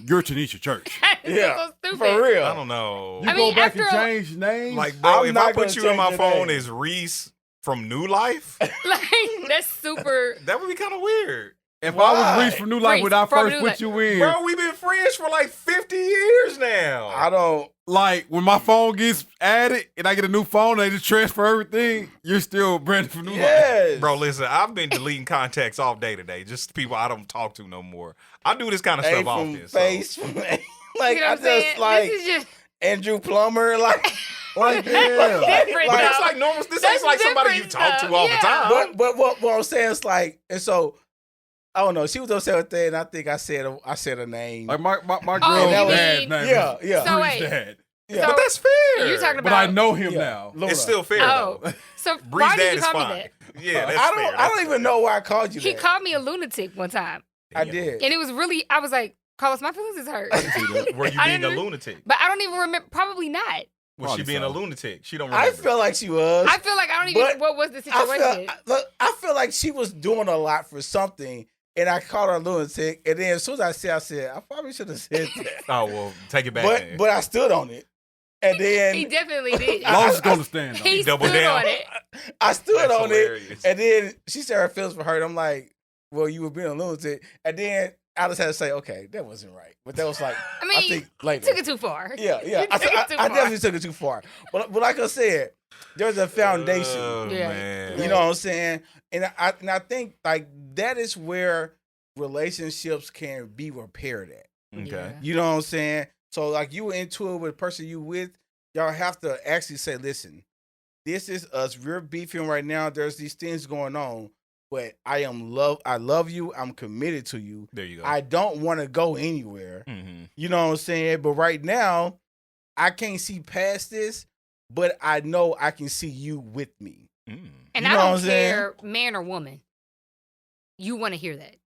you're Tanisha Church. It's Yeah, so stupid. for real. I don't know. You I mean, go back and after a- change names. Like, bro, I'm if not I put gonna you in my change your phone name. as Rece from New Life, Like, that's super. that would be kind of weird. if Why? I was Reese from New Life Reese when I from first New put Life. you in, Bro, we've been friends for like 50 years now. I don't. like when my phone gets added and I get a new phone and they just transfer everything, you're still Brandon from New Life. Yes, Bro, listen, I've been deleting contacts all day today. Just people I don't talk to no more. I do this kind of A stuff from often. face from like You know I what I'm saying? just like This is just Andrew Plummer like. Like, that's yeah. different. But that's though. like normal. This That's ain't like somebody you different talk to stuff, all the yeah. time. But what I'm saying is like, and so I don't know. She was upset with that, and I think I said a name. Like my Oh, girl's you dad's mean- name Yeah, is yeah. So Bree's wait. dad. Yeah. But that's fair. You're talking But I about. know him Yeah. now. Luna. It's still fair. Oh, though. so Bree's why dad did you is call fine. me that? Yeah, that's I fair. don't even know why I called you He that. called me a lunatic one time, I did. and it was really. I was like, Carlos, my feelings is hurt. Were you I being a didn't- lunatic? But I don't even remember. Probably not. Was she Probably being a so. lunatic? She don't I remember. felt like she was. I feel like I don't even. But What was the I situation? I feel like she was doing a lot for something, and I called her a lunatic. And then as soon as I said, I probably should have said that. Oh well, take it back. then. but I stood on it, and then He definitely did. Lowe's is going to stand on He it. Double stood down. on it. I stood That's on hilarious. it, and then she said her feelings were hurt. I'm like, well, you were being a lunatic, and then I just had to say, okay, that wasn't right. But that was like, I mean, I think later. Took it too far. Yeah. You took it too I far. definitely took it too far. But like I said, there's a foundation. Oh, Yeah. man. You know what I'm saying? And I think like that is where relationships can be repaired at. Okay. Yeah. You know what I'm saying? So like you were into it with the person you with, y'all have to actually say, listen, this is us. We're beefing right now. There's these things going on, but I love you. I'm committed to you. There you go. I don't want to go anywhere. Mm-hmm. You know what I'm saying? But right now, I can't see past this, but I know I can see you with me. Mm. And You I know what don't I'm saying? care, man or woman. You want to hear that.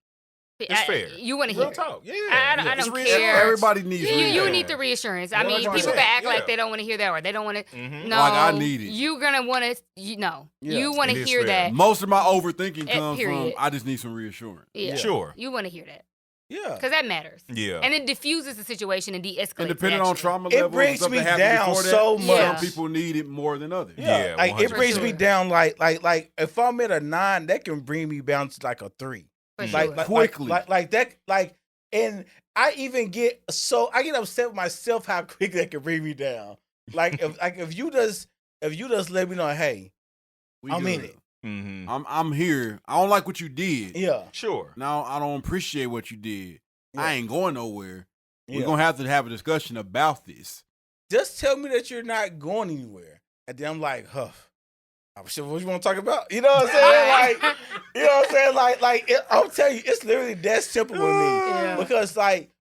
It's fair. You want to hear Real it. talk. Yeah. I don't It's care. reassurance. Everybody needs You reassurance. need the reassurance. I mean, 100%, people can act yeah. like they don't want to hear that or they don't want to. Mhm. No, Like, I need it. You're gonna want to. Yeah. You want It to is hear fair. that. Most of my overthinking comes from period. I just need some reassurance. Yeah. Sure. You want to hear that Yeah. because that matters, Yeah. and it diffuses the situation and de-escalates. And depending on actually. trauma It levels and brings stuff me that happened down before that, so much. some Yeah. people need it more than others. Yeah, like it 100%. brings me sure. down like if I'm at a 9, that can bring me down to like a 3. For Mm. Like, sure. like Quickly. like that and I even get upset with myself how quick that can bring me down. Like if you just let me know, hey, We I'm in good. it. Mm-hmm. I'm here. I don't like what you did. Yeah. Sure. Now I don't appreciate what you did. Yeah. I ain't going nowhere. Yeah. We're gonna have to have a discussion about this. Just tell me that you're not going anywhere. And then I'm like, huff. What you want to talk about? You know what I'm saying? Like, you know what I'm saying? I'm telling you, it's literally that simple with me. Yeah.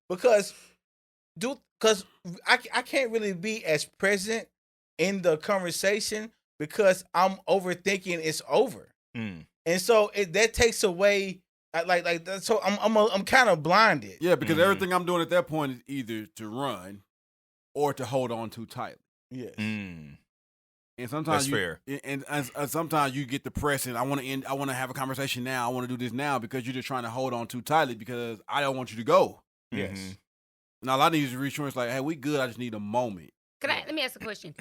Because I can't really be as present in the conversation because I'm overthinking it's over. Mm. And so that takes away like that. So I'm kind of blinded. Yeah, because Mhm. everything I'm doing at that point is either to run or to hold on too tightly. Yes. Mm. And sometimes That's fair. And sometimes you get depressed and I want to have a conversation now. I want to do this now because you're just trying to hold on too tightly because I don't want you to go. Yes. Mhm. Now a lot of these reassurance like, hey, we good. I just need a moment. Let me ask a question.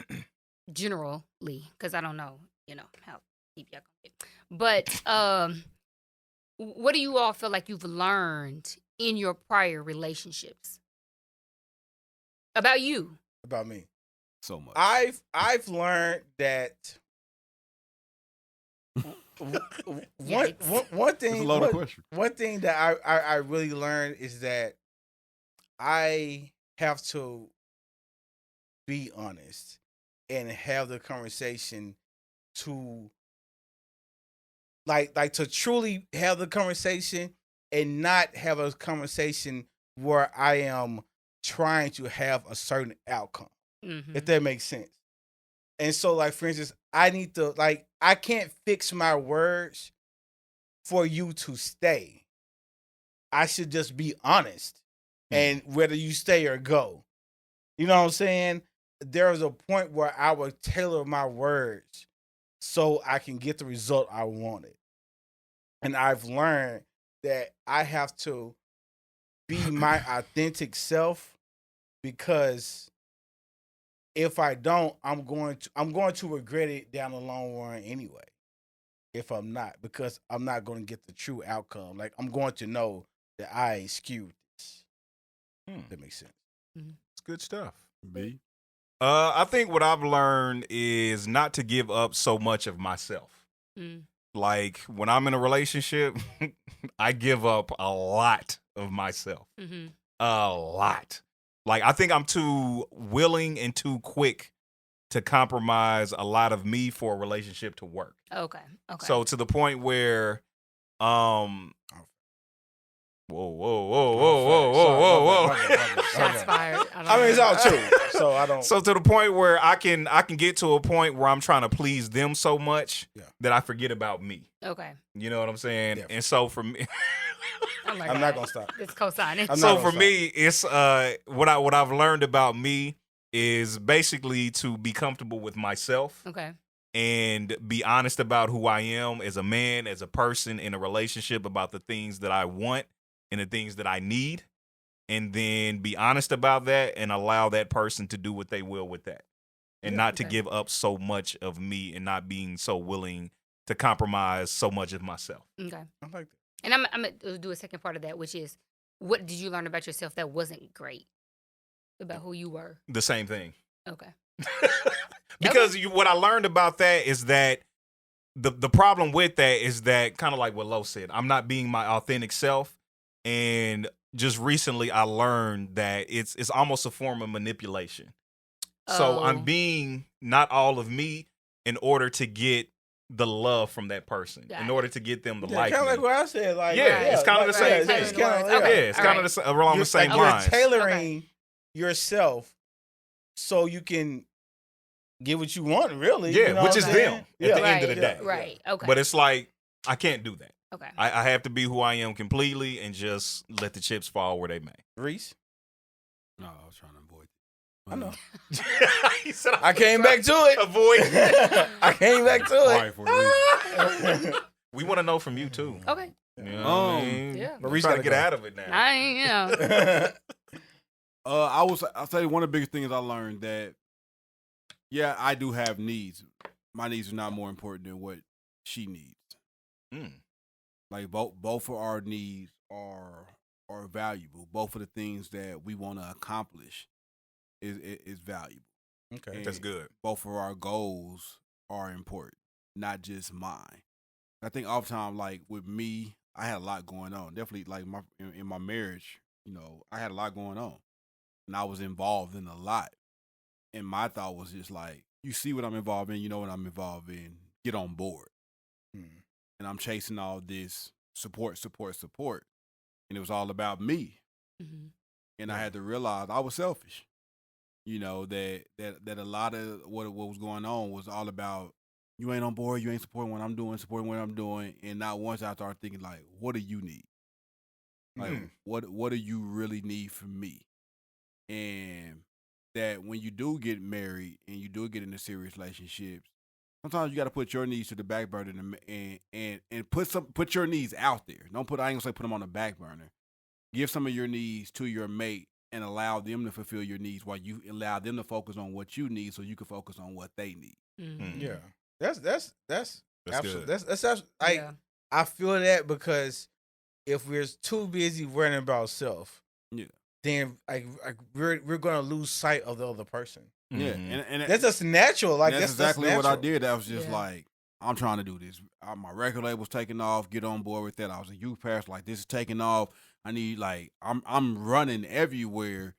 Generally, because I don't know, how deep y'all gonna get. But what do you all feel like you've learned in your prior relationships about you? about me? So much. I've learned that one thing. That's a loaded question. One thing that I really learned is that I have to be honest and have the conversation to like to truly have the conversation and not have a conversation where I am trying to have a certain outcome. If that makes sense. And so, like, for instance, I need to, like, I can't fix my words for you to stay. I should just be honest and whether you stay or go. You know what I'm saying? There was a point where I would tailor my words so I can get the result I wanted. And I've learned that I have to be my authentic self, because if I don't, I'm going to regret it down the long run anyway. If I'm not, because I'm not going to get the true outcome. Like, I'm going to know that I skewed this. That makes sense. It's good stuff. B. I think what I've learned is not to give up so much of myself. Like, when I'm in a relationship, I give up a lot of myself. A lot. Like, I think I'm too willing and too quick to compromise a lot of me for a relationship to work. Okay. So to the point where, whoa. Shots fired. I mean, it's all true. So I don't. So to the point where I can get to a point where I'm trying to please them so much that I forget about me. Okay. You know what I'm saying? Yeah. And so for me, I'm not gonna stop. It's co-signing. so for me, it's what I've learned about me is basically to be comfortable with myself. Okay. And be honest about who I am as a man, as a person in a relationship, about the things that I want and the things that I need. And then be honest about that and allow that person to do what they will with that. And not to give up so much of me and not being so willing to compromise so much of myself. Okay. I like that. And I'm going to do a second part of that, which is, what did you learn about yourself that wasn't great about who you were? The same thing. Okay. Because what I learned about that is that the problem with that is that, kind of like what Lo said, I'm not being my authentic self. And just recently I learned that it's almost a form of manipulation. So I'm being not all of me in order to get the love from that person, in order to get them to like me. Kind of like what I said. Like, it's kind of the same thing. It's kind of along the same lines. You're tailoring yourself so you can get what you want, really. Yeah, you know which is them at the end of the day. Right. Okay. But it's like, I can't do that. Okay. I have to be who I am completely and just let the chips fall where they may. Rece? No, I was trying to avoid it. I know. He said, I came back to it. Avoid. I came back to Quiet for a reason. We want to know from you too. Okay. You know what I mean? Yeah. But We're Rece trying to gotta get go. out of it now. I ain't, I'll say one of the biggest things I learned that, yeah, I do have needs. My needs are not more important than what she needs. Like both of our needs are valuable. Both of the things that we want to accomplish is valuable. Okay. And That's good. both of our goals are important, not just mine. I think oftentimes, like with me, I had a lot going on. Definitely, like in my marriage, you know, I had a lot going on, and I was involved in a lot. And my thought was just like, you see what I'm involved in, you know what I'm involved in, get on board. And I'm chasing all this support. And it was all about me. And I had to realize I was selfish. You know, that a lot of what was going on was all about, you ain't on board, you ain't supporting what I'm doing, and not once I started thinking, like, what do you need? Like, what do you really need from me? And that when you do get married and you do get into serious relationships, sometimes you got to put your needs to the back burner and put your needs out there. I ain't gonna say put them on the back burner. Give some of your needs to your mate and allow them to fulfill your needs while you allow them to focus on what you need, so you can focus on what they need. Yeah, that's good. That's I feel that, because if we're too busy worrying about self, then like we're gonna lose sight of the other person. Yeah, Mm-hmm. and That's just natural. Like that's exactly what I natural. did. That was just like, I'm trying to do this. My record label was taking off. Get on board with that. I was a youth pastor. Like, this is taking off. I need, like, I'm running everywhere,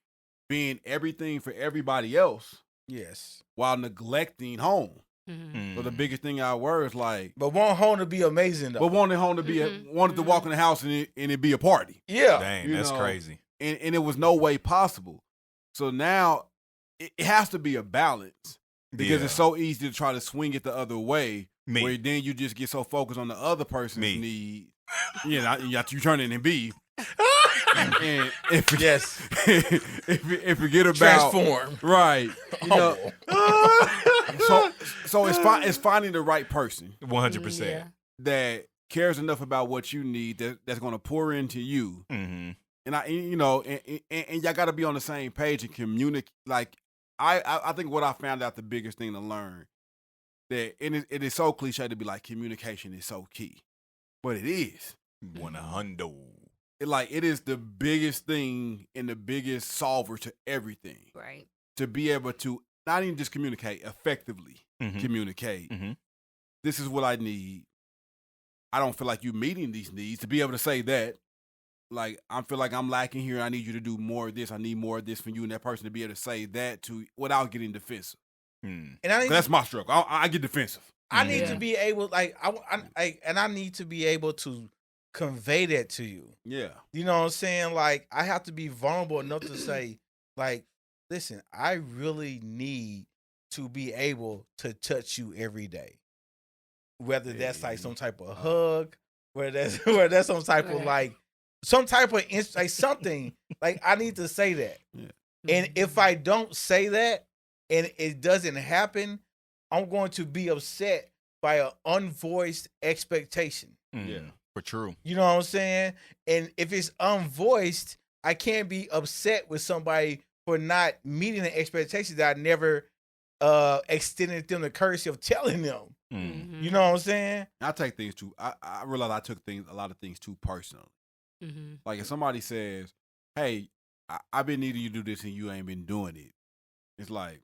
being everything for everybody else. Yes, while neglecting home. Mm-hmm. So the biggest thing I worry is like, but want home to be amazing though. but wanted home to be wanted to walk in the house and it be a party. Yeah, Dang, that's crazy. And it was no way possible. So now it has to be a balance because it's so easy to try to swing it the other way. Where then you just get so focused on the other person's need. You turn it into B. And if forget about transform, right? So it's finding the right person, 100%, that cares enough about what you need that's going to pour into you. Mm-hmm. And and y'all got to be on the same page and communicate. Like I think what I found out the biggest thing to learn that it is so cliche to be like communication is so key, but it is 100. It is the biggest thing and the biggest solver to everything. Right. To be able to not even just communicate, effectively communicate. Mm-hmm. This is what I need. I don't feel like you're meeting these needs. To be able to say that, like, I feel like I'm lacking here. I need you to do more of this. I need more of this from you and that person, to be able to say that to without getting defensive. Mm. And that's my struggle. I get defensive. I need to be able, like, I need to be able to convey that to you. Yeah. You know what I'm saying? Like, I have to be vulnerable enough to say, like, listen, I really need to be able to touch you every day. Whether that's like some type of hug, whether that's some type of like some type of like something, like I need to say that. Yeah. And if I don't say that and it doesn't happen, I'm going to be upset by an unvoiced expectation. Yeah, for true. You know what I'm saying? And if it's unvoiced, I can't be upset with somebody for not meeting the expectations that I never extended them the courtesy of telling them. Mm. You know what I'm saying? I take things too. I realize I took a lot of things too personally. Mm-hmm. Like if somebody says, "Hey, I've been needing you to do this and you ain't been doing it," it's like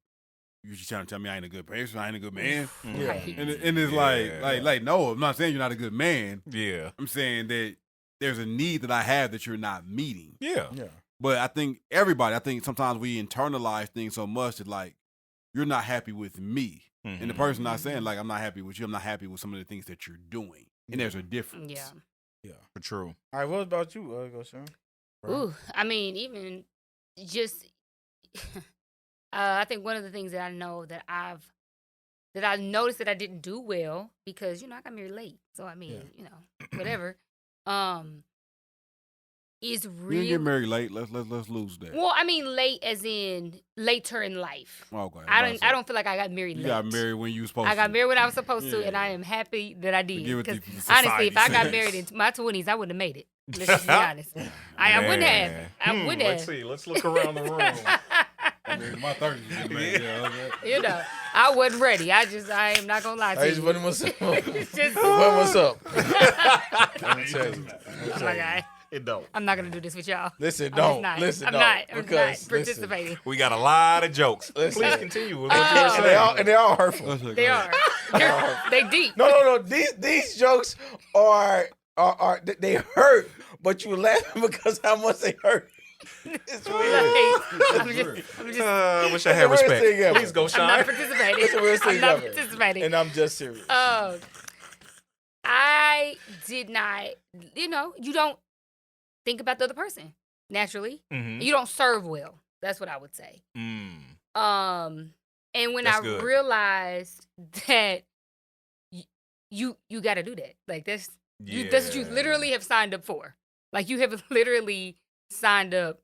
you just trying to tell me I ain't a good person, I ain't a good man. Yeah. And it's like no, I'm not saying you're not a good man. Yeah, I'm saying that there's a need that I have that you're not meeting. Yeah. But I think sometimes we internalize things so much that like you're not happy with me. Mm-hmm. And the person not saying like I'm not happy with you, I'm not happy with some of the things that you're doing. And there's a difference. Yeah. For true. All right, what about you, Goshon? Ooh, I mean, even just I think one of the things that I know that I noticed that I didn't do well because, I got married late. So I mean, whatever. Is really You didn't get married late. Let's lose that. Well, I mean late as in later in life. Okay. I don't feel like I got married late. You got married when you were supposed to. I got married when I was supposed to, and I am happy that I did. Because honestly, if I got married in my 20s, I wouldn't have made it. Let's just be honest. I wouldn't have. I wouldn't have. Let's see. Let's look around the room. My 30s. I wasn't ready. I am not gonna lie to you. What's up? Let me tell you. Oh my God. It don't. I'm not gonna do this with y'all. Listen, don't. I'm Listen, not don't. I'm not participating. We got a lot of jokes. Listen. Please continue. With And they're all hurtful. They are. They deep. No. These jokes are they hurt, but you laughing because how much they hurt. It's weird. I'm just I wish I had respect. Please go, Sean. I'm not participating. It's the weirdest thing I'm not ever. participating. And I'm just serious. I did not, you don't think about the other person naturally. Mm-hmm. You don't serve well. That's what I would say. Mm. And when That's I good. realized that you got to do that, like that's what you literally have signed up for. Like you have literally signed up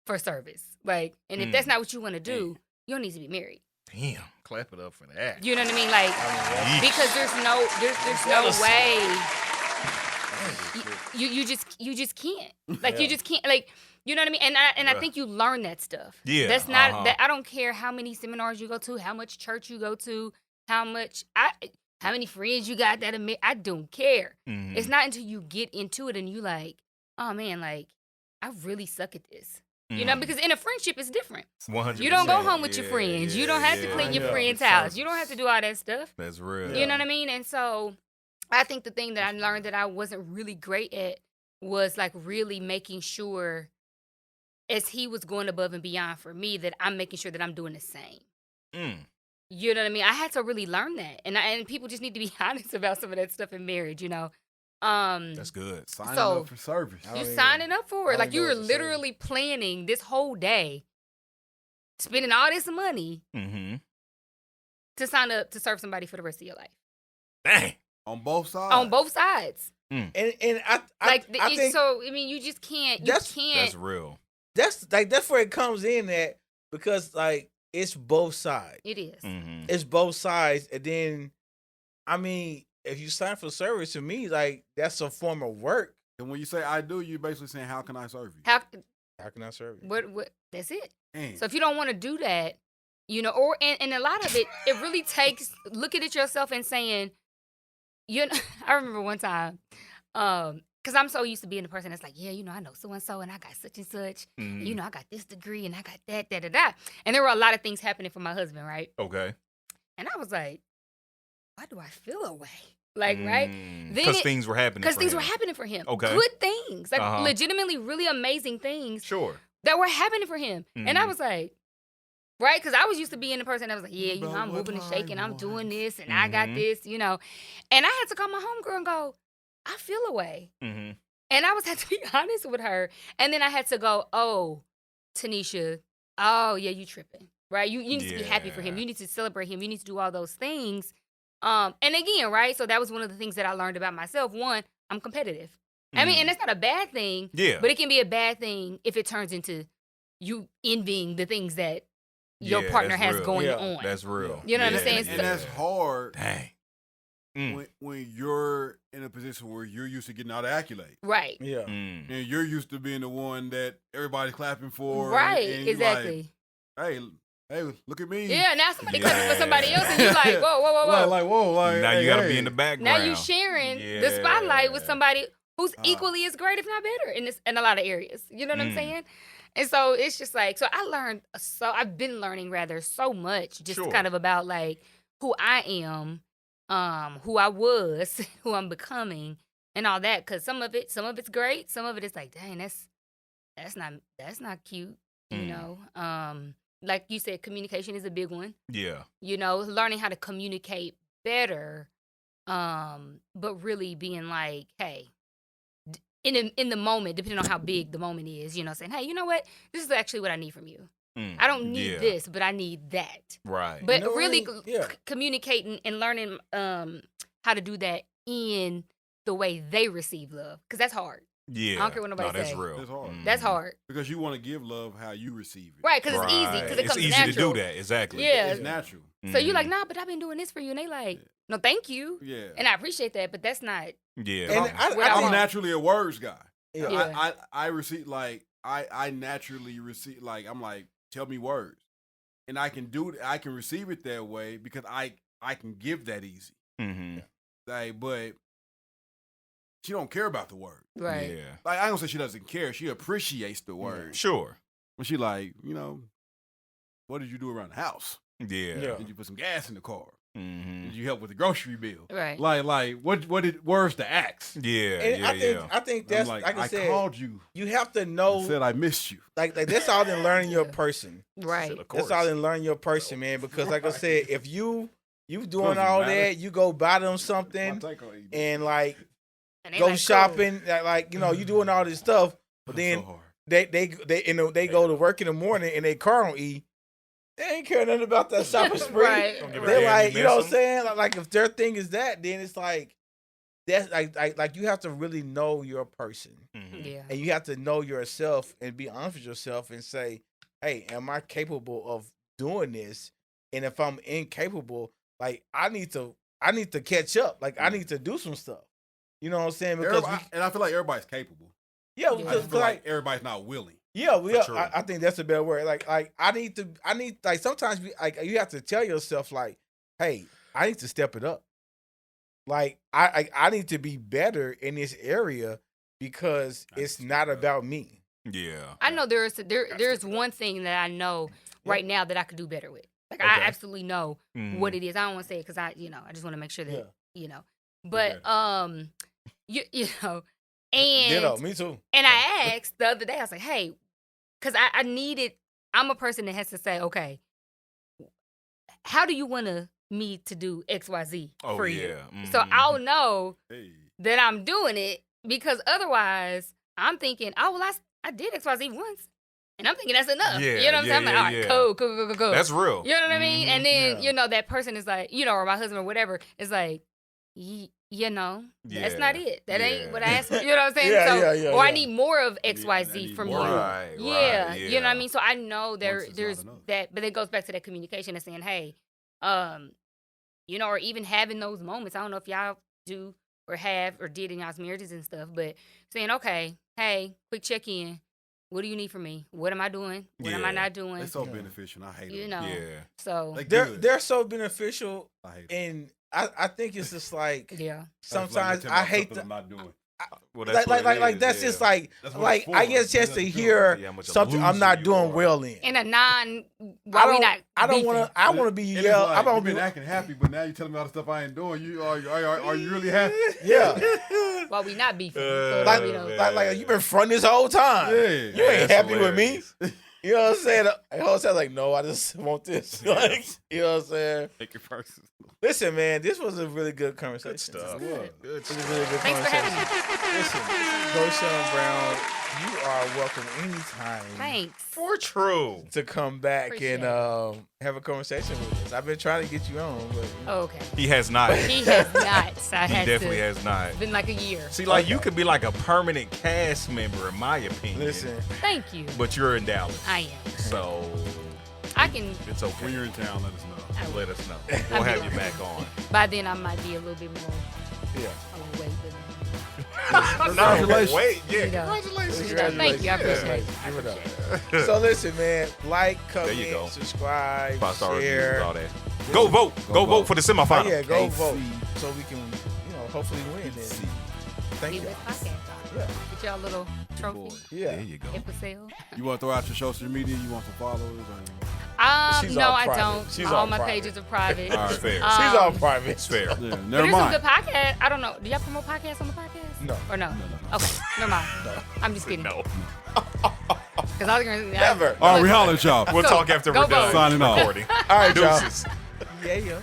for service. Like, and if that's not what you want to do, you don't need to be married. Damn, clap it up for that. You know what I mean? Like, because there's no way. You just can't. Like you just can't. Like, you know what I mean? And I think you learn that stuff. Yeah. That's not that. I don't care how many seminars you go to, how much church you go to, how many friends you got that admit. I don't care. Mm-hmm. It's not until you get into it and you like, oh man, like I really suck at this. You know, because in a friendship, it's different. 100%. You don't go home with your friends. You don't have to clean your friend's house. You don't have to do all that stuff. That's real. You know what I mean? And so I think the thing that I learned that I wasn't really great at was like really making sure as he was going above and beyond for me that I'm making sure that I'm doing the same. You know what I mean? I had to really learn that. And people just need to be honest about some of that stuff in marriage, you know? That's good. Signing up for service. You're signing up for it. Like, you were literally planning this whole day, spending all this money to sign up to serve somebody for the rest of your life. Dang. On both sides? On both sides. And I think so, I mean, you just can't. That's real. That's where it comes in at, because, like, it's both sides. It is. It's both sides. And then, I mean, if you sign for service, to me, like, that's a form of work. And when you say I do, you're basically saying, how can I serve you? How can I serve you? What? That's it. Dang. So if you don't want to do that, you know, and a lot of it really takes looking at yourself and saying, you know, I remember one time, because I'm so used to being the person that's like, yeah, you know, I know so-and-so, and I got such and such. And, you know, I got this degree, and I got that, da-da-da. And there were a lot of things happening for my husband, right? Okay. And I was like, why do I feel away? Like, right? Because things were happening for him. Because things were happening for him. Okay. Good things. Like, legitimately really amazing things. Sure. That were happening for him. And I was like, right? Because I was used to being the person that was like, yeah, you know, I'm moving and shaking. I'm doing this, and I got this, you know. And I had to call my homegirl and go, I feel away. And I had to be honest with her. And then I had to go, oh, Tanisha, oh, yeah, you tripping, right? You need to be happy for him. You need to celebrate him. You need to do all those things. And again, right? So that was one of the things that I learned about myself. One, I'm competitive. I mean, and that's not a bad thing. Yeah. But it can be a bad thing if it turns into you envying the things that your partner has going on. That's real. You know what I'm saying? And that's hard. Dang. When you're in a position where you're used to getting all the accolades. Right. Yeah. And you're used to being the one that everybody's clapping for. Right. And Exactly. Like, hey, look at me. Yeah, now somebody clapping for somebody else, and you're like, whoa. Like, whoa. Like, now you got to be in the background. Now you sharing the spotlight with somebody who's equally as great, if not better, in a lot of areas. You know what I'm saying? And so it's just like, so I've been learning rather so much, just kind of about like who I am, who I was, who I'm becoming, and all that. Because some of it's great, some of it is like, dang, that's not cute, you know. Like you said, communication is a big one. Yeah. You know, learning how to communicate better, but really being like, hey, in the moment, depending on how big the moment is, you know, saying, hey, you know what? This is actually what I need from you. I don't need this, but I need that. Right. But really communicating and learning how to do that in the way they receive love, because that's hard. Yeah. I don't care what nobody says. That's real. That's hard. That's hard. Because you want to give love how you receive it. Right, because it's easy. Because it comes natural. It's easy to do that, exactly. Yeah. It's natural. So you're like, nah, but I've been doing this for you. And they like, no, thank you. Yeah. And I appreciate that, but that's not. Yeah. And I'm naturally a words guy. Yeah. I receive, like, I naturally receive, like, I'm like, tell me words. And I can receive it that way because I can give that easy. Like, but she don't care about the word. Right. Yeah. Like, I don't say she doesn't care. She appreciates the word. Sure. When she like, you know, what did you do around the house? Yeah. Did you put some gas in the car? Did you help with the grocery bill? Right. Like what did words to ask? Yeah. And I think that's like I said, called you. You have to know. I said I missed you. Like that's all in learning your person. Right. That's all in learning your person, man. Because like I said, if you doing all that, you go buy them something and like go shopping, cool. Like you know, you doing all this stuff, but then they go to work in the morning and they car on E. They ain't care nothing about that shopping spree. Right. They're like, you know what I'm saying? Like if their thing is that, then it's like that's like you have to really know your person. Yeah. And you have to know yourself and be honest with yourself and say, hey, am I capable of doing this? And if I'm incapable, like I need to catch up. Like I need to do some stuff. You know what I'm saying? Because and I feel like everybody's capable. Yeah, I just feel like everybody's not willing. Yeah, I think that's a better word. Like I need like sometimes you have to tell yourself like, hey, I need to step it up. Like I need to be better in this area because it's not about me. Yeah. I know there's one thing that I know right now that I could do better with. Like I absolutely know what it is. I don't want to say it because I just want to make sure that But you know, and me too. And I asked the other day. I was like, hey, because I'm a person that has to say, okay, how do you want me to do XYZ for you? So I'll know that I'm doing it because otherwise I'm thinking, oh, well, I did XYZ once. And I'm thinking that's enough. You know what I'm saying? I'm like, all right, cool. That's real. You know what I mean? And then, that person is like, or my husband or whatever is like, that's not it. That ain't what I asked for. You know what I'm saying? Or I need more of XYZ from you. Right, you know what I mean? So I know there's that, but it goes back to that communication and saying, hey, or even having those moments. I don't know if y'all do or have or did in y'all's marriages and stuff, but saying, okay, hey, quick check in. What do you need from me? What am I doing? What am I not doing? They're so beneficial. I hate them. So they're so beneficial, and I think it's just like sometimes I hate them not doing. That's just like I get a chance to hear something I'm not doing well in. In a non, I want to be yelled. Like, I've been acting happy, but now you're telling me all the stuff I ain't doing. You are you really happy? Yeah. While we not beefing. Like you've been fronting this whole time. Yeah. You ain't happy with me. You know what I'm saying? The whole time like, no, I just want this. Like, you know what I'm saying? Make it personal. Listen, man, this was a really good conversation. Good stuff. Good stuff. Really good Thanks conversation. for having me. Listen, Goshon-Brown, you are welcome anytime. Thanks. For true. To come back Appreciate and have a conversation with us. I've been trying to get you on, but Okay. He has not. He has not. So I He had definitely to. has not. It's been like a year. See, like you could be like a permanent cast member, in my opinion. listen. Thank you. But you're in Dallas. I am. So I can. it's okay. When you're in town, let us know. Let us know. We'll have you back on. By then, I might be a little bit more overweight. Congratulations. Wait, yeah. Congratulations. Thank you. I appreciate it. So listen, man, like, There you go. comment, subscribe, 5-star share. reviews, all that. Go vote. Go vote for the semifinal. Yeah, go vote so we can, hopefully win. Then. Thank you. Yeah. Get y'all a little trophy. Yeah. There you go. If for sale. You want to throw out your social media? You want some followers? She's No, all I private. don't. She's all all my private. pages are private. All right, fair. She's all private. It's fair. Yeah, But never there's some mind. good podcasts. I don't know. Do y'all promote podcasts on the podcast? No. Or no? Okay, never mind. I'm just kidding. No. Because I was going to. Never. All right, we holler at y'all. We'll talk after Go we're done vote. Signing off. recording. All right, y'all. Deuces. Yeah.